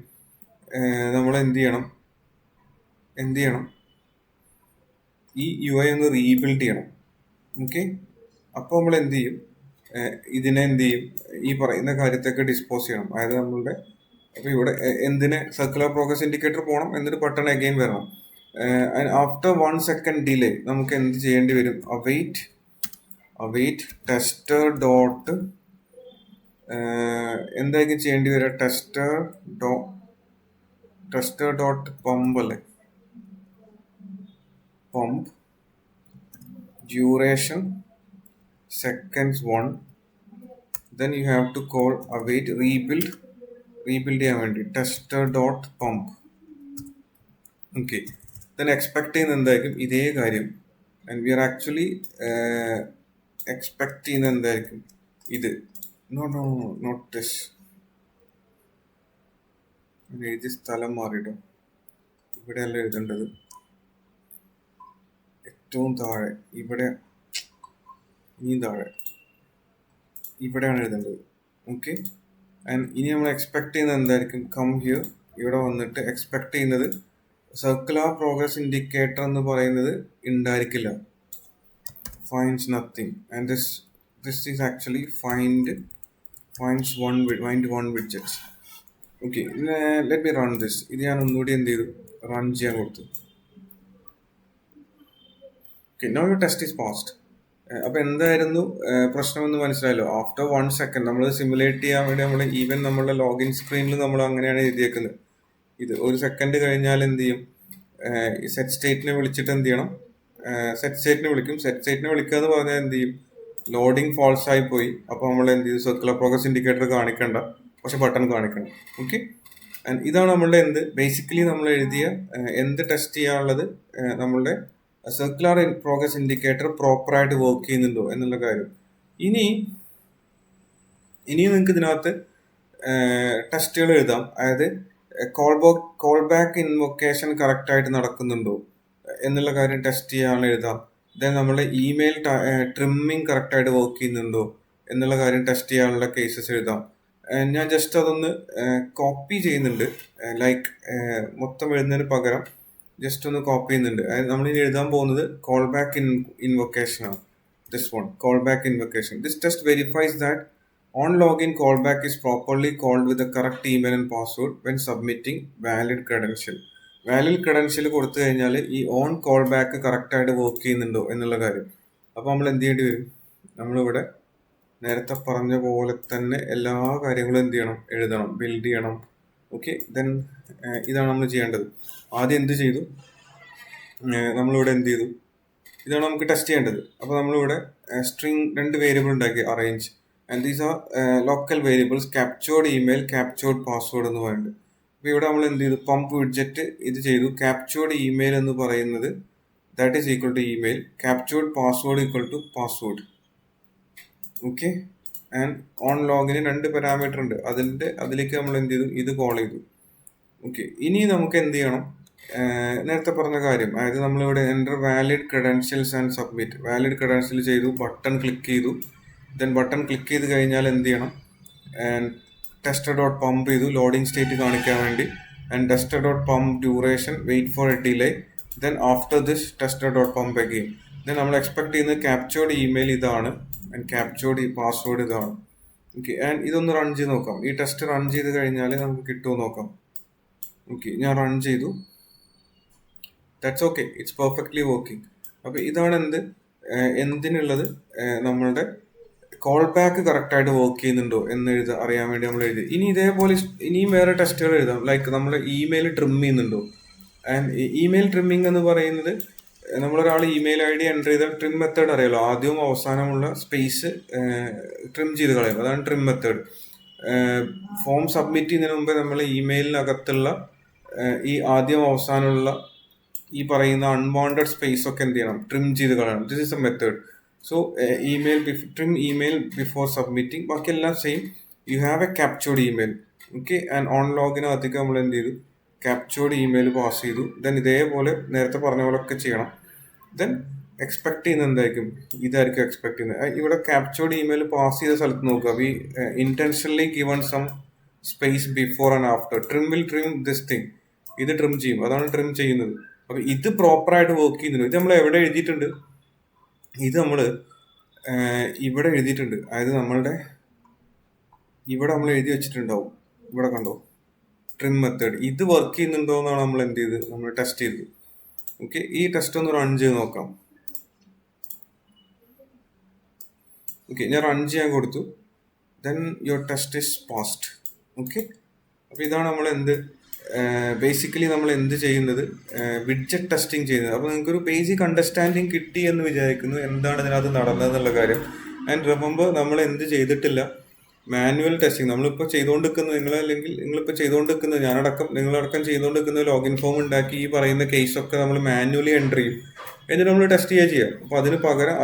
നമ്മൾ എന്ത് ചെയ്യണം? ഈ UI ഒന്ന് റീബിൽഡ് ചെയ്യണം. ഓക്കെ, അപ്പോൾ നമ്മൾ എന്ത് ചെയ്യും? ഇതിനെ എന്ത് ചെയ്യും? ഈ പറയുന്ന കാര്യത്തൊക്കെ ഡിസ്പോസ് ചെയ്യണം. അതായത് നമ്മളുടെ അപ്പോൾ ഇവിടെ എന്തിന് സർക്കുലർ പ്രോഗ്രസ് ഇൻഡിക്കേറ്റർ പോകണം, എന്നിട്ട് ബട്ടൺ അഗെയിൻ വരണം. ആഫ്റ്റർ 1 സെക്കൻഡ് ഡിലേ നമുക്ക് എന്ത് ചെയ്യേണ്ടി വരും? അവെയിറ്റ് ടെസ്റ്റർ ഡോട്ട് എന്തായിരിക്കും ചെയ്യേണ്ടി വരിക? ടെസ്റ്റർ ഡോട്ട് പമ്പ് അല്ലേ, pump duration seconds 1. then you have to call await rebuild ചെയ്യാൻ വേണ്ടി tester dot pump. Okay, then expect ചെയ്യുന്ന എന്തായിരിക്കും? ഇതേ കാര്യം. And we are actually expect ചെയ്യുന്ന എന്തായിരിക്കും? ഇത് നോട്ട് ദിസ്. എഴുതിയ സ്ഥലം മാറിയിട്ടോ. ഇവിടെയല്ല എഴുതേണ്ടത്, ഏറ്റവും താഴെ ഇവിടെ, ഇനിയും താഴെ ഇവിടെയാണ് എഴുതേണ്ടത്. ഓക്കെ, ആൻഡ് ഇനി നമ്മൾ എക്സ്പെക്ട് ചെയ്യുന്നത് എന്തായിരിക്കും? Come here. ഇവിടെ വന്നിട്ട് എക്സ്പെക്ട് ചെയ്യുന്നത് സർക്കുലർ പ്രോഗ്രസ് ഇൻഡിക്കേറ്റർ എന്ന് പറയുന്നത് ഉണ്ടായിരിക്കില്ല. Finds nothing. And this is actually finds one widgets. Okay, let me run this. ഇത് ഞാൻ ഒന്നുകൂടി എന്ത് ചെയ്തു? റൺ ചെയ്യാൻ കൊടുത്തു. Okay, now your test is passed. അപ്പോൾ എന്തായിരുന്നു പ്രശ്നമെന്ന് മനസ്സിലായല്ലോ. ആഫ്റ്റർ 1 സെക്കൻഡ് നമ്മൾ സിമുലേറ്റ് ചെയ്യാൻ വേണ്ടി നമ്മളുടെ ലോഗിൻ സ്ക്രീനിൽ നമ്മൾ അങ്ങനെയാണ് എഴുതിയേക്കുന്നത്. ഇത് 1 സെക്കൻഡ് കഴിഞ്ഞാൽ എന്ത് ചെയ്യും? സെറ്റ് സ്റ്റേറ്റിനെ വിളിച്ചിട്ട് എന്ത് ചെയ്യണം? സെറ്റ് സ്റ്റേറ്റിനെ വിളിക്കും. സെറ്റ് സ്റ്റേറ്റിനെ വിളിക്കുക എന്ന് പറഞ്ഞാൽ എന്ത് ചെയ്യും? ലോഡിങ് ഫാൾസ് ആയി പോയി. അപ്പോൾ നമ്മൾ എന്ത് ചെയ്യും? സർക്കുലർ പ്രോഗ്രസ് ഇൻഡിക്കേറ്റർ കാണിക്കണ്ട, പക്ഷെ ബട്ടൺ കാണിക്കണം. ഓക്കെ, ആൻഡ് ഇതാണ് നമ്മളുടെ ബേസിക്കലി നമ്മൾ എഴുതിയ എന്ത് ടെസ്റ്റ് ചെയ്യാനുള്ളത്, നമ്മളുടെ സർക്കുലർ പ്രോഗ്രസ് ഇൻഡിക്കേറ്റർ പ്രോപ്പറായിട്ട് വർക്ക് ചെയ്യുന്നുണ്ടോ എന്നുള്ള കാര്യം. ഇനി നിങ്ങൾക്ക് ഇതിനകത്ത് ടെസ്റ്റുകൾ എഴുതാം. അതായത് കോൾ ബാക്ക് ഇൻവൊക്കേഷൻ കറക്റ്റായിട്ട് നടക്കുന്നുണ്ടോ എന്നുള്ള കാര്യം ടെസ്റ്റ് ചെയ്യാൻ എഴുതാം. ദെൻ നമ്മുടെ ഇമെയിൽ ട്രിമ്മിങ് കറക്റ്റായിട്ട് വർക്ക് ചെയ്യുന്നുണ്ടോ എന്നുള്ള കാര്യം ടെസ്റ്റ് ചെയ്യാനുള്ള കേസസ് എഴുതാം. ഞാൻ ജസ്റ്റ് അതൊന്ന് കോപ്പി ചെയ്യുന്നുണ്ട്. ലൈക്ക് മൊത്തം എഴുതുന്നതിന് പകരം ജസ്റ്റ് ഒന്ന് കോപ്പി ചെയ്യുന്നുണ്ട്. നമ്മൾ ഇനി എഴുതാൻ പോകുന്നത് കോൾ ബാക്ക് ഇൻവൊക്കേഷൻ ആണ്. This one callback invocation. This test verifies that on login callback is properly called with the correct email and password when submitting valid credential. Valid credential കൊടുത്തു കഴിഞ്ഞാൽ ഈ ഓൺ കോൾ ബാക്ക് കറക്റ്റായിട്ട് വർക്ക് ചെയ്യുന്നുണ്ടോ എന്നുള്ള കാര്യം. അപ്പോൾ നമ്മൾ എന്ത് ചെയ്യേണ്ടി വരും? നമ്മളിവിടെ നേരത്തെ പറഞ്ഞ പോലെ തന്നെ എല്ലാ കാര്യങ്ങളും എന്ത് ചെയ്യണം? എഴുതണം, ബിൽഡ് ചെയ്യണം. ഓക്കെ, ദെൻ ഇതാണ് നമ്മൾ ചെയ്യേണ്ടത്. ആദ്യം എന്ത് ചെയ്തു? നമ്മളിവിടെ എന്ത് ചെയ്തു? ഇതാണ് നമുക്ക് ടെസ്റ്റ് ചെയ്യേണ്ടത്. അപ്പോൾ നമ്മളിവിടെ സ്ട്രിങ് 2 വേരിയബിൾ ഉണ്ടാക്കി, arrange, and these R local variables captured email, captured password എന്ന് പറയുന്നത്. അപ്പോൾ ഇവിടെ നമ്മൾ എന്ത് ചെയ്തു? പമ്പ് വിഡ്ജറ്റ് ഇത് ചെയ്തു. ക്യാപ്ചേർഡ് ഇമെയിൽ എന്ന് പറയുന്നത് that is equal to email, captured password equal to password. Okay, and on ലോഗിന് 2 പാരാമീറ്റർ ഉണ്ട്. അതിലേക്ക് നമ്മൾ എന്ത് ചെയ്തു? ഇത് കോൾ ചെയ്തു. ഓക്കെ, ഇനി നമുക്ക് എന്ത് ചെയ്യണം? നേരത്തെ പറഞ്ഞ കാര്യം, അതായത് നമ്മളിവിടെ enter valid credentials and submit. Valid credential ചെയ്തു, ബട്ടൺ ക്ലിക്ക് ചെയ്തു. ദെൻ ബട്ടൺ ക്ലിക്ക് ചെയ്ത് കഴിഞ്ഞാൽ എന്ത് ചെയ്യണം? ടെസ്റ്റർ ഡോട്ട് പമ്പ് ചെയ്തു, ലോഡിംഗ് സ്റ്റേറ്റ് കാണിക്കാൻ വേണ്ടി. And tester dot pump duration, wait for a delay. Then after this tester dot pump again. Then നമ്മൾ എക്സ്പെക്ട് ചെയ്യുന്നത് ക്യാപ്ചേർഡ് ഇമെയിൽ ഇതാണ് ആൻഡ് ക്യാപ്ചേർഡ് പാസ്വേഡ് ഇതാണ്. ഓക്കെ, ആൻഡ് ഇതൊന്ന് റൺ ചെയ്ത് നോക്കാം. ഈ ടെസ്റ്റ് റൺ ചെയ്ത് കഴിഞ്ഞാൽ നമുക്ക് കിട്ടുമോ നോക്കാം. ഓക്കെ, ഞാൻ റൺ ചെയ്തു. That's okay, it's perfectly working. അപ്പോൾ ഇതാണ് എന്തിനുള്ളത്? നമ്മളുടെ കോൾ ബാക്ക് കറക്റ്റായിട്ട് വർക്ക് ചെയ്യുന്നുണ്ടോ എന്ന് അറിയാൻ വേണ്ടി നമ്മൾ എഴുതി. ഇനി ഇതേപോലെ ഇനിയും വേറെ ടെസ്റ്റുകൾ എഴുതാം. ലൈക്ക് നമ്മൾ ഇമെയിൽ ട്രിം ചെയ്യുന്നുണ്ടോ? ആൻഡ് ഇമെയിൽ ട്രിമ്മിങ് എന്ന് പറയുന്നത്, നമ്മളൊരാൾ ഇമെയിൽ ഐ ഡി എൻ്റർ ചെയ്താൽ ട്രിം മെത്തേഡ് അറിയാലോ, ആദ്യവും അവസാനമുള്ള സ്പേസ് ട്രിം ചെയ്ത് കളയും. അതാണ് ട്രിം മെത്തേഡ്. ഫോം സബ്മിറ്റ് ചെയ്യുന്നതിന് മുമ്പ് നമ്മൾ ഇമെയിലിനകത്തുള്ള ഈ ആദ്യം അവസാനമുള്ള ഈ പറയുന്ന അൺവാണ്ടഡ് സ്പേസ് ഒക്കെ എന്ത് ചെയ്യണം? ട്രിം ചെയ്ത് കളയണം. This is a method. So trim email before submitting. ബാക്കിയെല്ലാം same. You have a captured email. Okay, and on ലോഗിനകത്തേക്ക് നമ്മൾ എന്ത് ചെയ്തു? ക്യാപ്ചേർഡ് ഇമെയിൽ പാസ് ചെയ്തു. ദെൻ ഇതേപോലെ നേരത്തെ പറഞ്ഞ പോലെ ഒക്കെ ചെയ്യണം. ദെൻ എക്സ്പെക്ട് ചെയ്യുന്നത് എന്തായിരിക്കും? ഇതായിരിക്കും എക്സ്പെക്ട് ചെയ്യുന്നത്. ഇവിടെ ക്യാപ്ചേർഡ് ഇമെയിൽ പാസ് ചെയ്ത സ്ഥലത്ത് നോക്കുക. We intentionally given some space before and after. Trim will trim this thing. ഇത് ട്രിം ചെയ്യും, അതാണ് ട്രിം ചെയ്യുന്നത്. അപ്പോൾ ഇത് പ്രോപ്പറായിട്ട് വർക്ക് ചെയ്യുന്നുണ്ട്. ഇത് നമ്മൾ എവിടെ എഴുതിയിട്ടുണ്ട്? ഇത് നമ്മൾ ഇവിടെ എഴുതിയിട്ടുണ്ട്. അതായത് ഇവിടെ നമ്മൾ എഴുതി വെച്ചിട്ടുണ്ടാവും. ഇവിടെ കണ്ടോ? Trim method. ഇത് വർക്ക് ചെയ്യുന്നുണ്ടോ എന്നാണ് നമ്മൾ എന്ത് ചെയ്ത്? നമ്മൾ ടെസ്റ്റ് ചെയ്തത്. ഓക്കെ, ഈ ടെസ്റ്റ് ഒന്ന് റൺ ചെയ്ത് നോക്കാം. ഓക്കെ, ഞാൻ റൺ ചെയ്യാൻ കൊടുത്തു. Then your test is passed. Okay, അപ്പോൾ ഇതാണ് നമ്മൾ ബേസിക്കലി നമ്മൾ എന്ത് ചെയ്യുന്നത്? വിഡ്ജറ്റ് ടെസ്റ്റിംഗ് ചെയ്യുന്നത്. അപ്പോൾ നിങ്ങൾക്കൊരു ബേസിക് അണ്ടർസ്റ്റാൻഡിങ് കിട്ടി എന്ന് വിചാരിക്കുന്നു എന്താണ് ഇതിനകത്ത് നടന്നതെന്നുള്ള കാര്യം. ആൻഡ് റിമെമ്പർ, നമ്മൾ എന്ത് ചെയ്തിട്ടില്ല? മാനുവൽ ടെസ്റ്റിംഗ് നമ്മളിപ്പോൾ ചെയ്തുകൊണ്ടിരിക്കുന്നത്, നിങ്ങളിപ്പോൾ ചെയ്തുകൊണ്ടിരിക്കുന്നത്, നിങ്ങളടക്കം ചെയ്തുകൊണ്ടിരിക്കുന്ന ലോഗിൻ ഫോം ഉണ്ടാക്കി ഈ പറയുന്ന കേസൊക്കെ നമ്മൾ മാനുവലി എൻ്റർ ചെയ്യും. എന്നിട്ട് നമ്മൾ ടെസ്റ്റ് ചെയ്യാം. അപ്പോൾ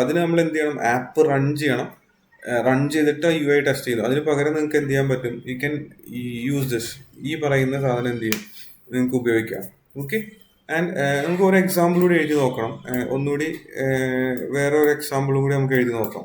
അതിന് നമ്മൾ എന്ത് ചെയ്യണം? ആപ്പ് റൺ ചെയ്യണം. റൺ ചെയ്തിട്ട് UI ടെസ്റ്റ് ചെയ്തു. അതിന് പകരം നിങ്ങൾക്ക് എന്ത് ചെയ്യാൻ പറ്റും? You can use this. ഈ പറയുന്ന സാധനം എന്ത് ചെയ്യും? നിങ്ങൾക്ക് ഉപയോഗിക്കാം. ഓക്കെ, ആൻഡ് നമുക്ക് ഒരു എക്സാമ്പിൾ കൂടി എഴുതി നോക്കണം. ഒന്നുകൂടി വേറെ ഒരു എക്സാമ്പിൾ കൂടി നമുക്ക് എഴുതി നോക്കാം.